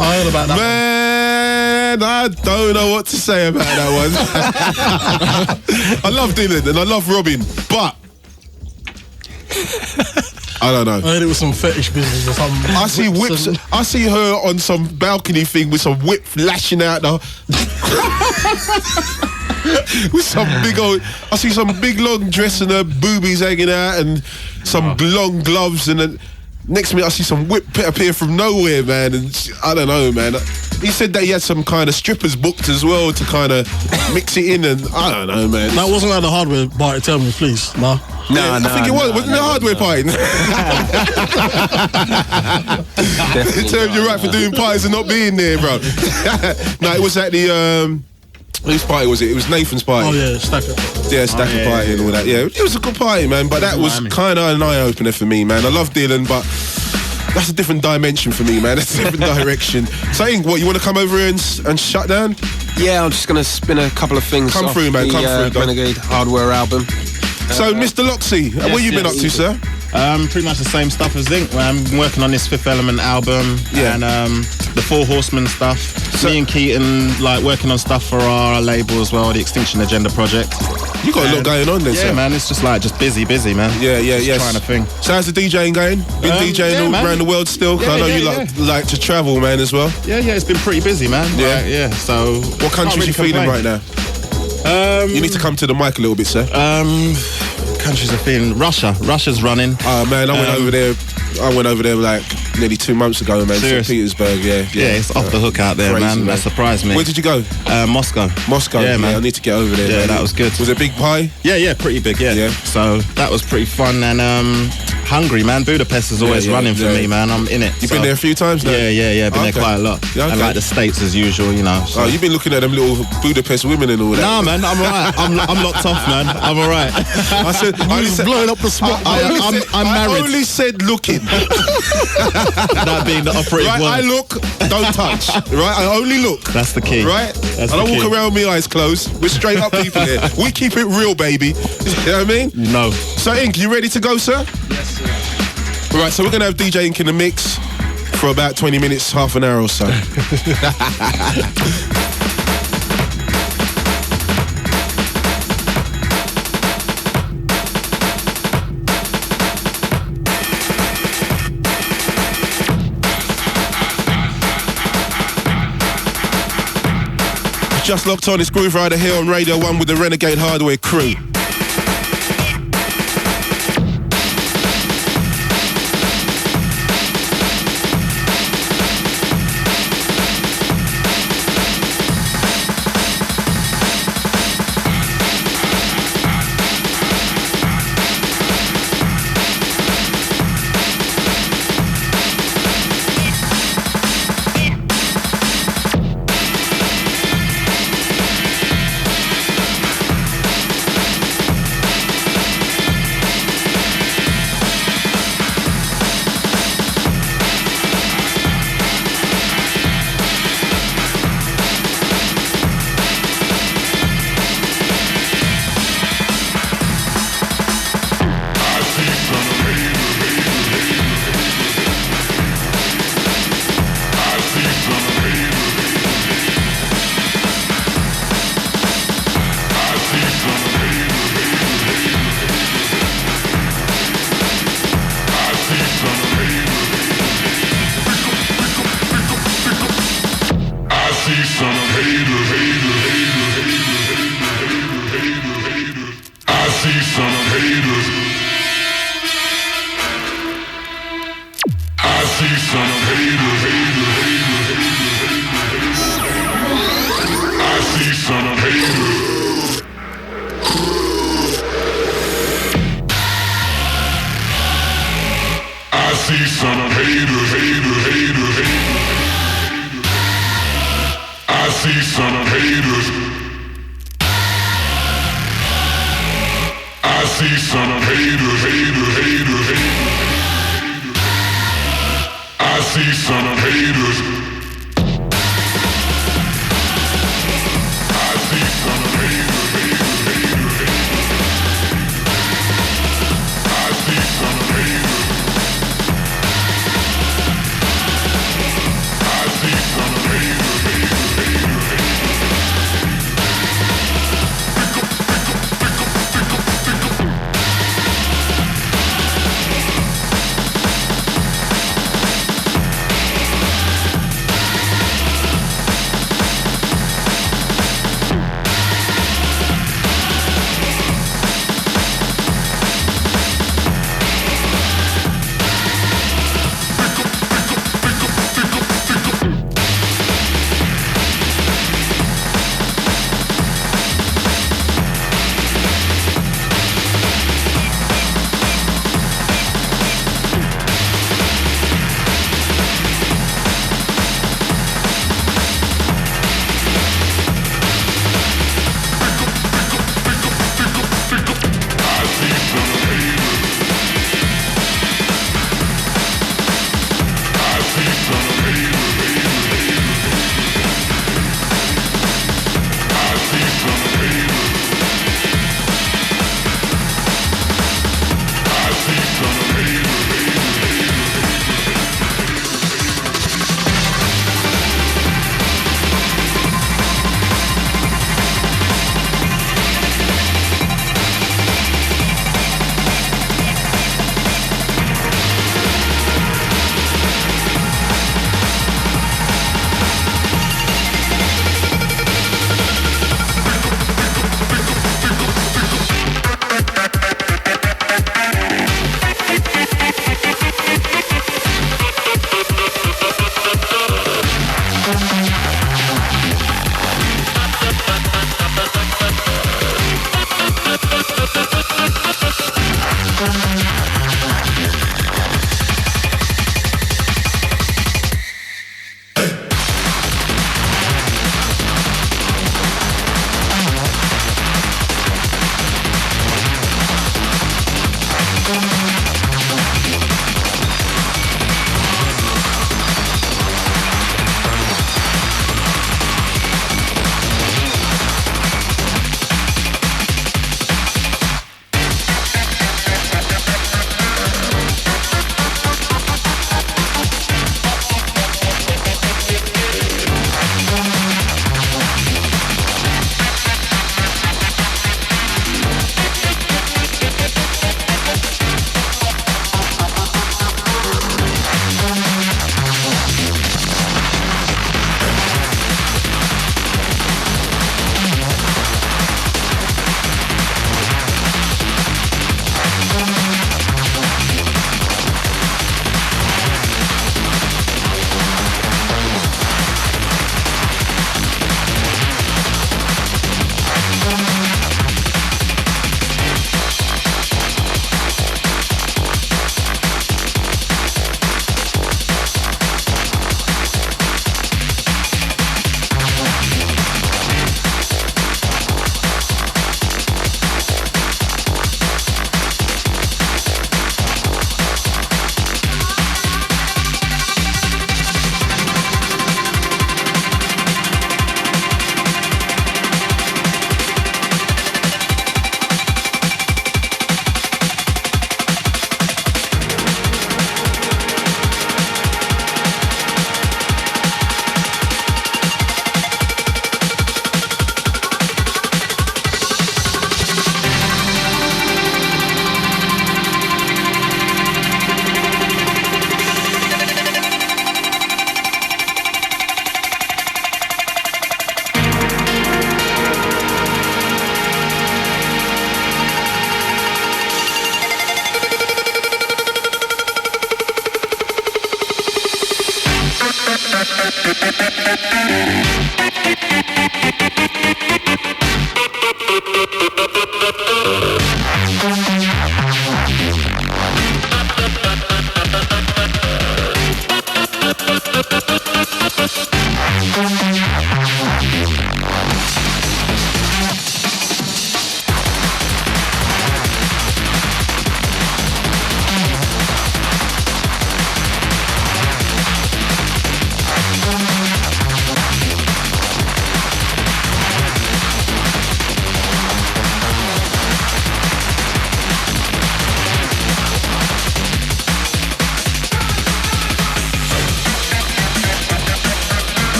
I heard about that. Man, I don't know what to say about that one. I love Dylan and I love Robin, but I don't know. I heard it was some fetish business or something. I see whips. I see her on some balcony thing with some whip lashing out now. With some big old, I see some big long dress and her boobies hanging out and some long gloves, and then next minute I see some whip appear from nowhere, man. And I don't know, man. He said that he had some kind of strippers booked as well to kind of mix it in, and I don't know, man. That wasn't at the hardware party, tell me, please. No. I think it was. Wasn't the hardware party? Tell him you're right for doing parties and not being there, bro. No, it was at the whose party was it? It was Nathan's party. Oh yeah, Stacker. Yeah, Stacker party and all that. Yeah, it was a good party, man. But that was kind of an eye-opener for me, man. I love Dylan, but that's a different dimension for me, man. That's a different direction. So, Ink, what, you want to come over here and shut down? Yeah, I'm just going to spin a couple of things Come off through, man. the Come through, Renegade Hardware album. So, Mr. Loxy, what you been up to, sir? Pretty much the same stuff as Ink. I'm working on this Fifth Element album and the Four Horsemen stuff. So, me and Keaton like working on stuff for our label as well, the Extinction Agenda project. You got a lot going on there, yeah, sir. Man, it's just busy, man. Yeah, just trying to think. So how's the DJing going? Been DJing all around the world still? I know you like to travel, man, as well. Yeah, it's been pretty busy, man. Yeah. So what countries you feeling right now? You need to come to the mic a little bit, sir. Countries are feeling Russia's running. Oh man, I went over there like nearly 2 months ago, man. St. Petersburg, yeah, it's off the hook out there, crazy, man. That surprised me. Where did you go? Moscow. Yeah, man. I need to get over there. Yeah, man. that was good. Was it a big pie? Yeah, pretty big. Yeah. So that was pretty fun. And Hungary, man. Budapest is always running for me, man. I'm in it. You've been there a few times now? Yeah. Been there quite a lot. Yeah, and like the States as usual, you know. So. Oh, you've been looking at them little Budapest women and all that. Nah, man, I'm alright. I'm locked off, man. I'm alright. I said, blowing up the spot. I'm married. I only said looking. That being the operative right, word. I look, don't touch. Right, I only look. That's the key. Right? That's I don't walk around with my eyes closed. We're straight up people here. We keep it real, baby. You know what I mean? No. So, Ink, you ready to go, sir? Yes, sir. Right, so we're going to have DJ Ink in the mix for about 20 minutes, half an hour or so. Just locked on, it's Grooverider here on Radio 1 with the Renegade Hardware crew. I see some haters. I see some haters. I see some haters. I see some haters. I see some haters. I see some haters. I see some haters. I see some haters. I see some haters. I see some haters. We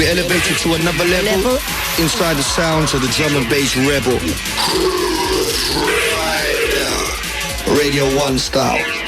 elevated to another level inside the sounds of the drum and bass rebel. Radio 1 style.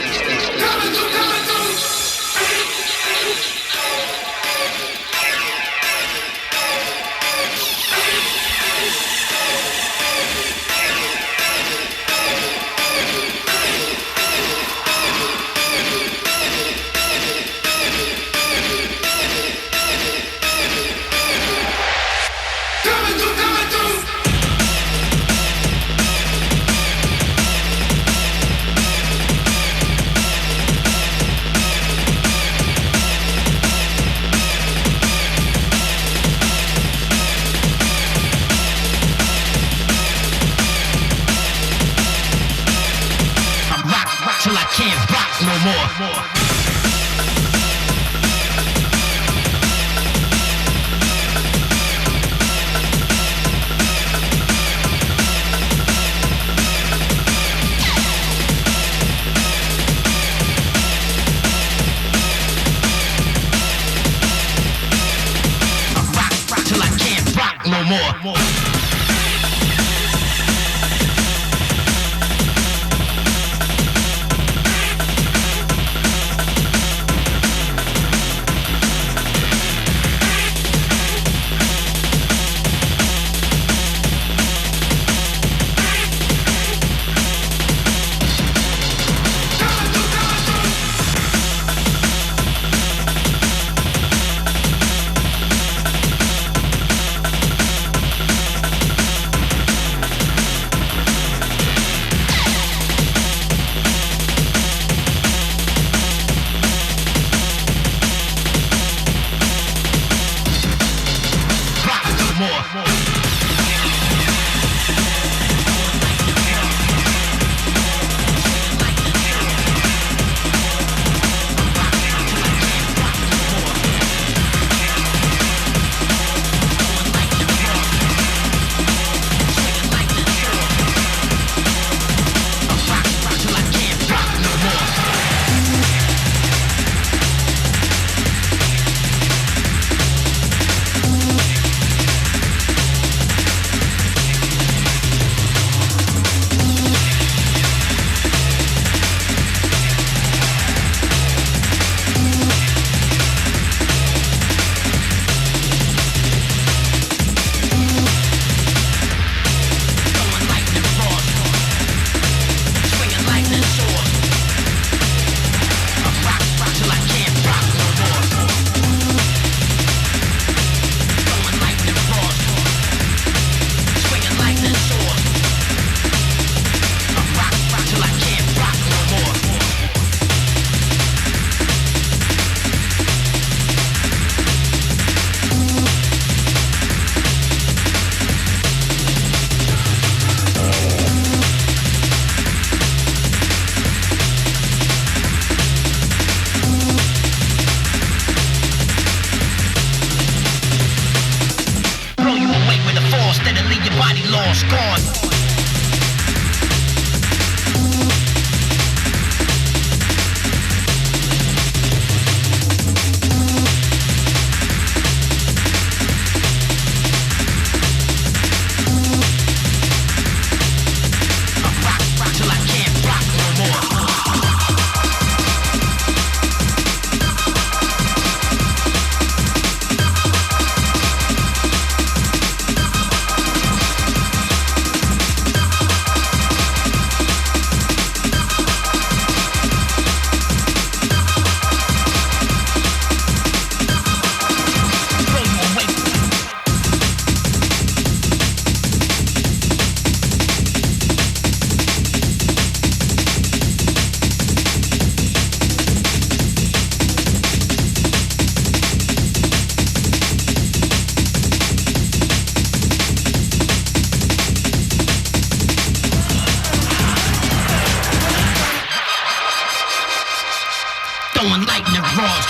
straws,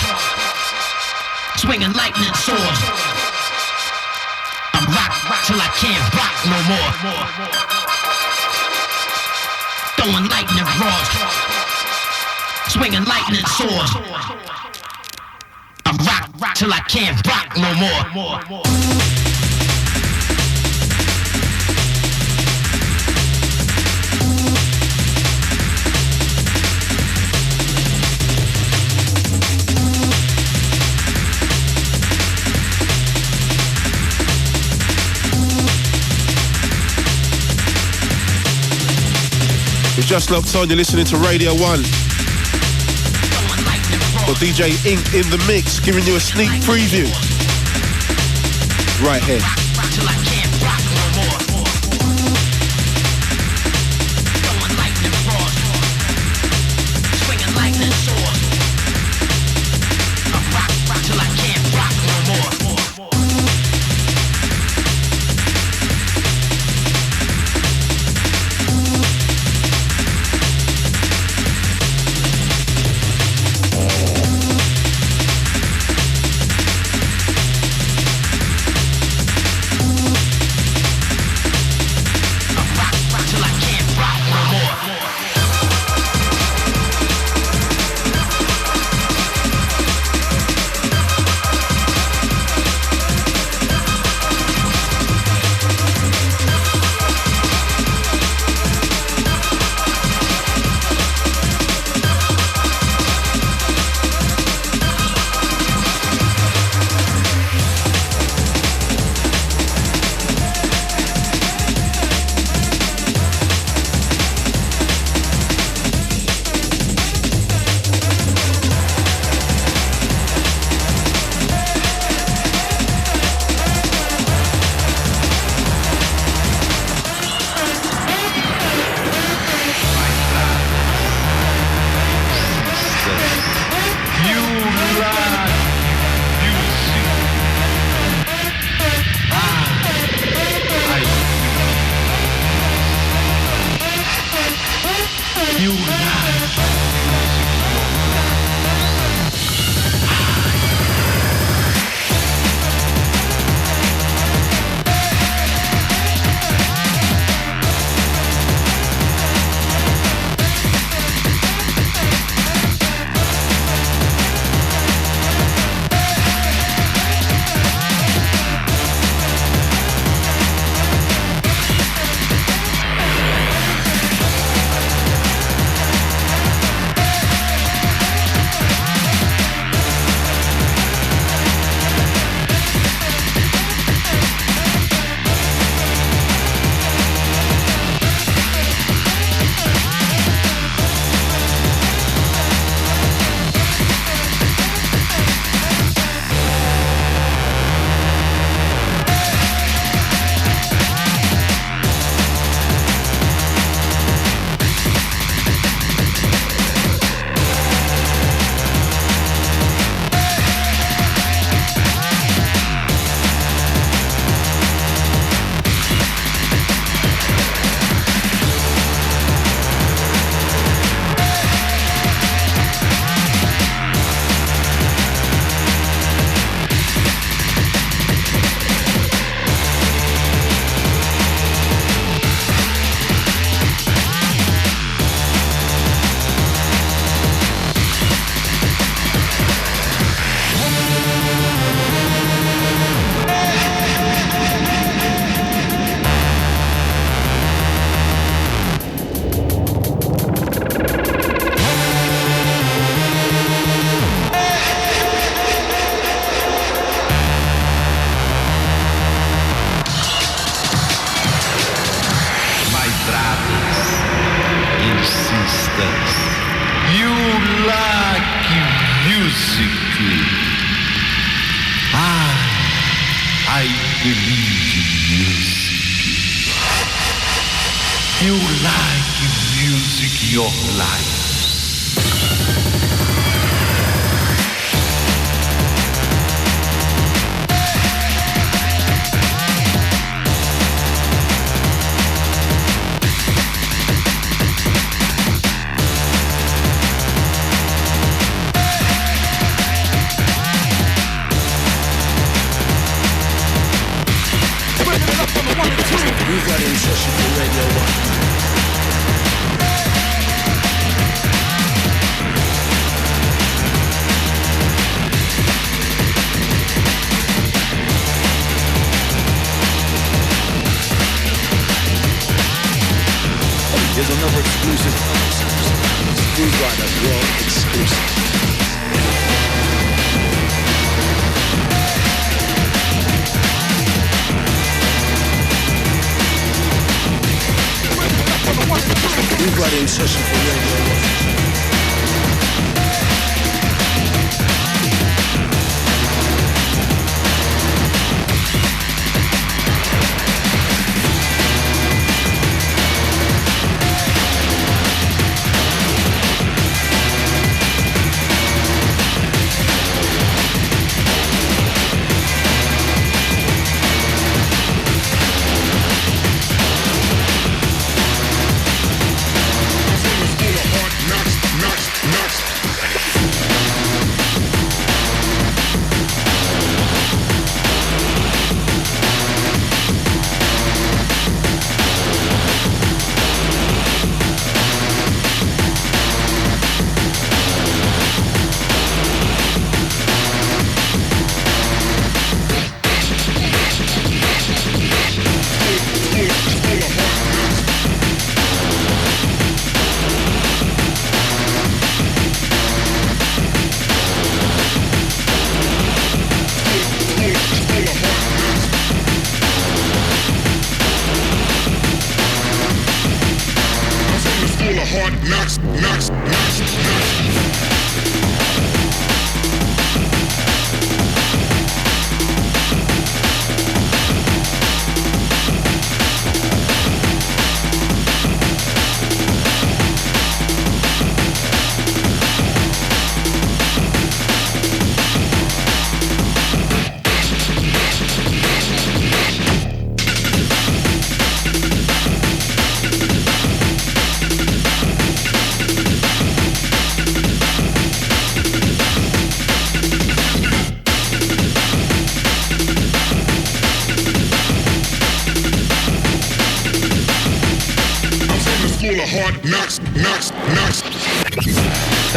swinging lightning swords. I'm rock till I can't rock no more. Throwing lightning rods, swinging lightning swords. I'm rock till I can't rock no more. We've just locked on, you're listening to Radio 1. Got DJ Ink in the mix, giving you a sneak preview. Right here. I believe in music. You like music your life. Grooverider in session for Radio 1. Here's another exclusive. Grooverider World exclusive. Grooverider in session for Radio 1.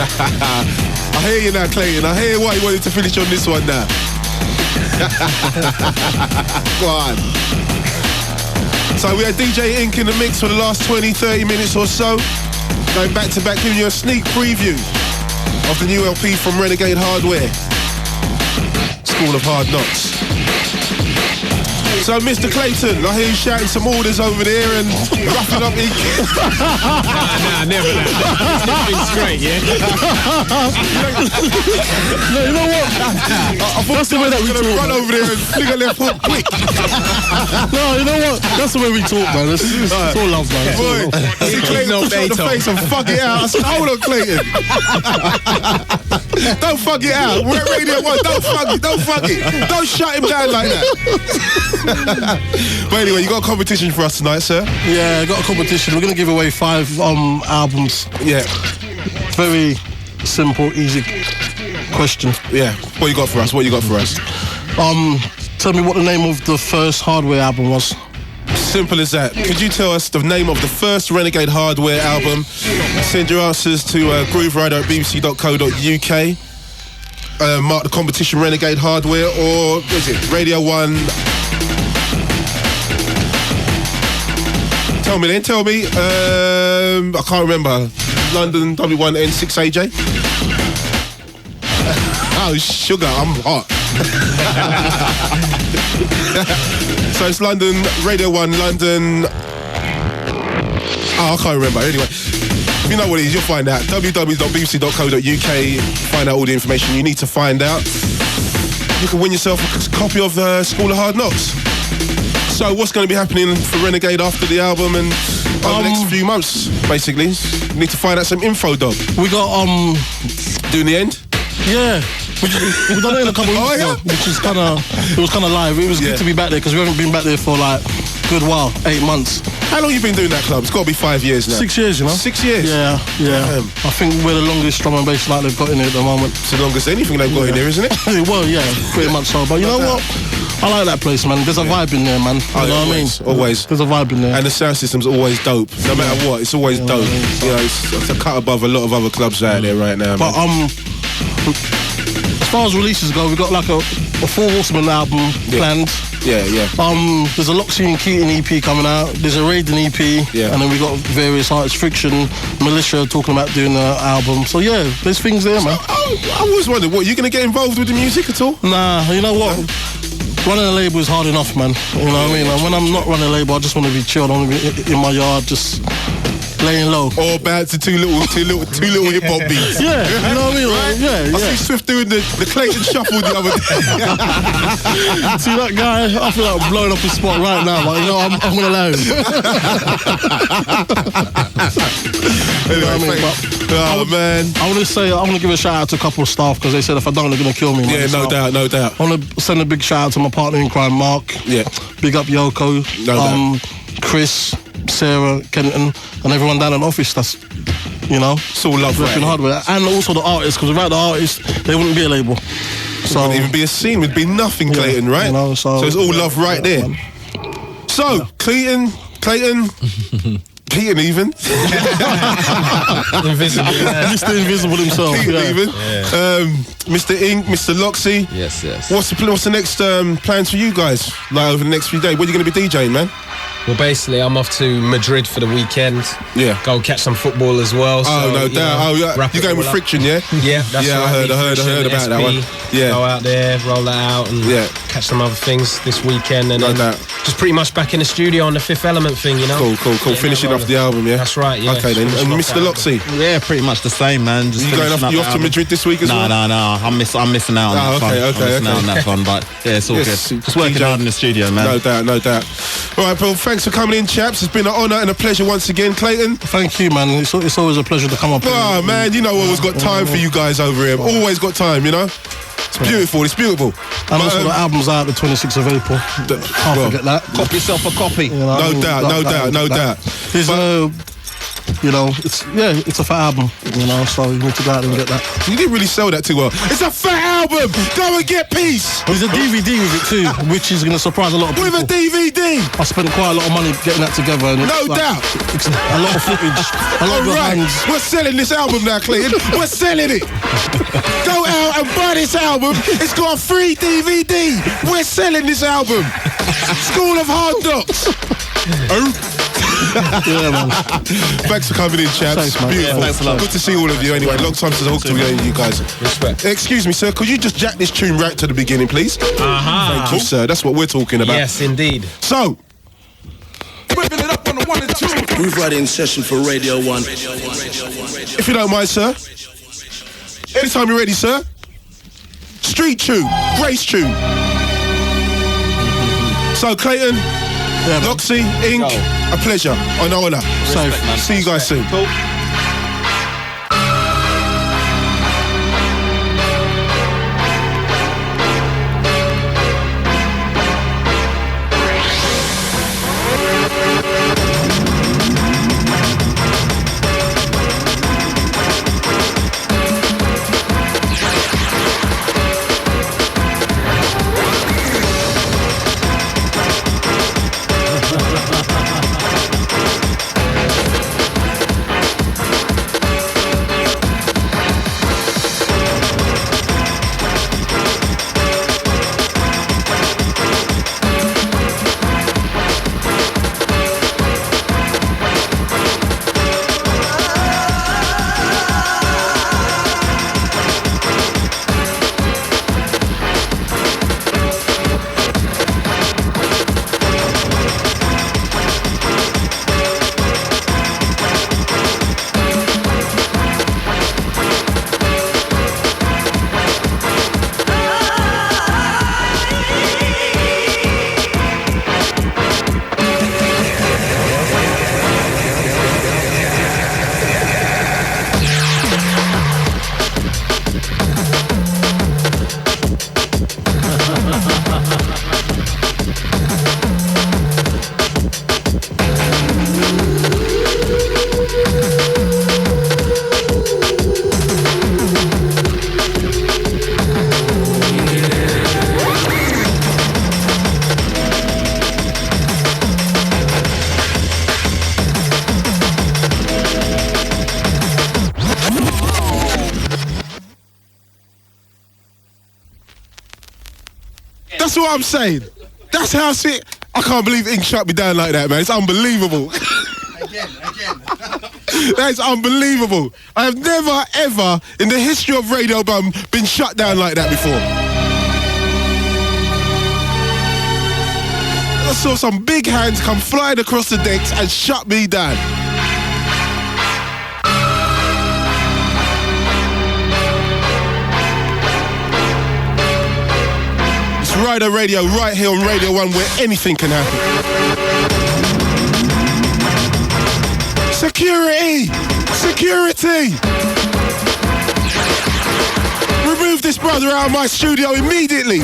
I hear you now, Clayton. I hear why you wanted to finish on this one now. Go on. So we had DJ Ink in the mix for the last 20-30 minutes or so. Going back to back, giving you a sneak preview of the new LP from Renegade Hardware, School of Hard Knocks. So, Mr. Clayton, I hear you shouting some orders over there and roughing up Ink. Nah, never that. Never been straight, yeah? No, you know what? I thought that's the way that we talk. Run over there and fling a left hook quick. No, you know what? That's the way we talk, man. It's all love, man. Boy, see Clayton shot the face and fuck it out. I said, hold on, Clayton. Don't fuck it out. We're at Radio 1. Don't fuck it. Don't shut him down like that. But anyway, you got a competition for us tonight, sir? Yeah, I got a competition. We're going to give away 5 albums. Yeah. Very simple, easy question. Yeah. What you got for us? Tell me what the name of the first Hardware album was. Simple as that. Could you tell us the name of the first Renegade Hardware album? Send your answers to Grooverider at bbc.co.uk. Mark the competition Renegade Hardware, or is it Radio 1? Tell me. I can't remember. London W1N6AJ. Oh, sugar, I'm hot. So it's London, Radio 1, London. Oh, I can't remember. Anyway, if you know what it is, you'll find out. www.bbc.co.uk. Find out all the information you need to find out. You can win yourself a copy of School of Hard Knocks. So what's going to be happening for Renegade after the album and over the next few months, basically? You need to find out some info, dog. We got, doing the end? Yeah. We done it in a couple of weeks ago, which is kind of live. It was good to be back there because we haven't been back there for like a good while, 8 months. How long you been doing that club? It's got to be 5 years now. 6 years, you know. 6 years? Yeah. I think we're the longest drum and bass like they've got in here at the moment. It's the longest anything they've got in here, isn't it? Well, yeah, pretty much so. But you know what? I like that place, man. There's a vibe in there, man. You know what I mean? Always. There's a vibe in there. And the sound system's always dope. No matter what, it's always dope. You know, it's a cut above a lot of other clubs out there right now, man. But as far as releases go, we've got like a 4 Horsemen album planned. Yeah. There's a Loxy and Keaton EP coming out. There's a Raiden EP. Yeah. And then we got various artists, Friction, Militia talking about doing an album. So yeah, there's things there, man. I always wondered, what, you going to get involved with the music at all? Nah, you know what? Running a label is hard enough, man. You know what I mean? Like, when I'm not running a label, I just want to be chilled. I want to be in my yard, just laying low. Or bounce to two little hip hop beats. Yeah, you know what I mean? Right? Yeah. I see Swift doing the Clayton shuffle the other day. See that guy? I feel like I'm blowing up his spot right now, but you know, I'm gonna allow him. Anyway, man. I want to give a shout out to a couple of staff because they said if I don't, they're gonna kill me. Man. Yeah, no doubt. I want to send a big shout out to my partner in crime, Mark. Yeah. Big up Yoko. No doubt. Chris, Sarah, Kenton, and everyone down in the office. That's, you know, it's all love, Renegade Hardware, and also the artists. Because without the artists, they wouldn't be a label. So it wouldn't even be a scene. It'd be nothing, Clayton, right? You know, so it's all love right there. Man. So Clayton. Keaton even. Invisible. Mr. Invisible himself. Keaton even. Mr. Ink, Mr. Loxy. Yes. What's the next plans for you guys? Like over the next few days? Where are you going to be DJing, man? Well, basically, I'm off to Madrid for the weekend. Yeah. Go catch some football as well. Oh, no doubt. You're going with Friction, yeah? Yeah, that's right. I heard about that one. Yeah. Go out there, roll that out, and catch some other things this weekend. And just pretty much back in the studio on the Fifth Element thing, you know? Cool. Finishing off the album, yeah? That's right, yeah. Okay, then. And Mr. Loxy? Yeah, pretty much the same, man. Just you off to Madrid this week as well? No. I'm missing out on that fun. I'm missing out on that fun, but yeah, it's all good. Just working hard in the studio, man. No doubt. All right, Bill, thanks for coming in, chaps. It's been an honour and a pleasure once again, Clayton. Thank you, man. It's always a pleasure to come up. Oh, man, you know I always got time for you guys over here. Always got time, you know? It's beautiful. And also the album's out the 26th of April. Can't forget that. Cop yourself a copy. You know, no doubt. There's you know, it's a fat album, you know, so you need to go out and get that. You didn't really sell that too well. It's a fat album! Go and get Peace! There's a DVD with it too, which is going to surprise a lot of people. With a DVD! I spent quite a lot of money getting that together. And no doubt! It's a lot of footage. Alright, we're selling this album now, Clayton. We're selling it! Go out and buy this album. It's got a free DVD. We're selling this album. School of Hard Knocks. Yeah, man. Thanks for coming in, chaps. Thanks, man. Beautiful. Yeah, thanks a lot. Good to see all of you anyway. Long time since I talked to you guys. Respect. Excuse me, sir. Could you just jack this tune right to the beginning, please? Thank you, sir. That's what we're talking about. Yes, indeed. So, whipping it up on the 1 and 2. Grooverider in session for Radio 1. If you don't mind, sir. Anytime you're ready, sir. Street tune. Grace tune. So, Clayton, Loxy, Ink, a pleasure, an honour. See you guys soon. Cool. That's what I'm saying. That's how sick. I can't believe Ink shut me down like that, man. It's unbelievable. Again. That is unbelievable. I have never, ever, in the history of Radio Bum, been shut down like that before. I saw some big hands come flying across the decks and shut me down. It's Rider Radio right here on Radio 1 where anything can happen. Security! Security! Remove this brother out of my studio immediately!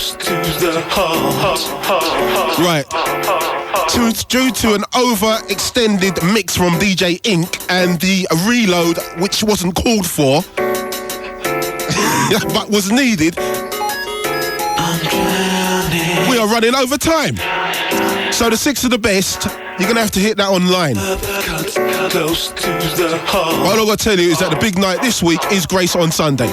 close to the heart. Right. Due to an overextended mix from DJ Ink and the reload, which wasn't called for, but was needed, we are running over time. So the 6 of the best, you're going to have to hit that online. Close to the heart. All I've got to tell you is that the big night this week is Grace on Sunday.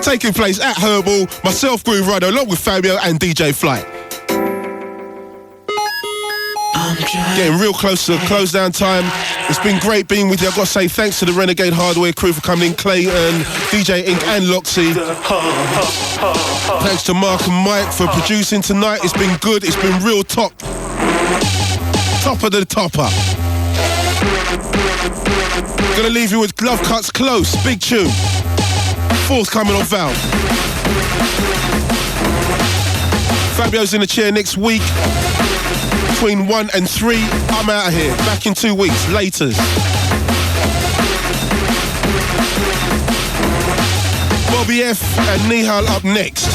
Taking place at Herbal, myself, Grooverider, along with Fabio and DJ Flight. Getting real close to close down time. It's been great being with you. I've got to say thanks to the Renegade Hardware crew for coming in, Clayton, DJ Ink and Loxy. Thanks to Mark and Mike for producing tonight. It's been good. It's been real top. Top of the topper. Gonna leave you with Love Cuts Close. Big tune. Fourth coming on Valve. Fabio's in the chair next week. Between 1 and 3, I'm out of here. Back in 2 weeks. Laters. Bobby F and Nihal up next.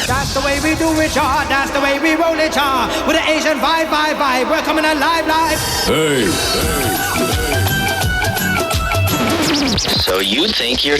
That's the way we do it, y'all. That's the way we roll it, y'all. With an Asian vibe. We're coming alive, live. Hey. So you think you're...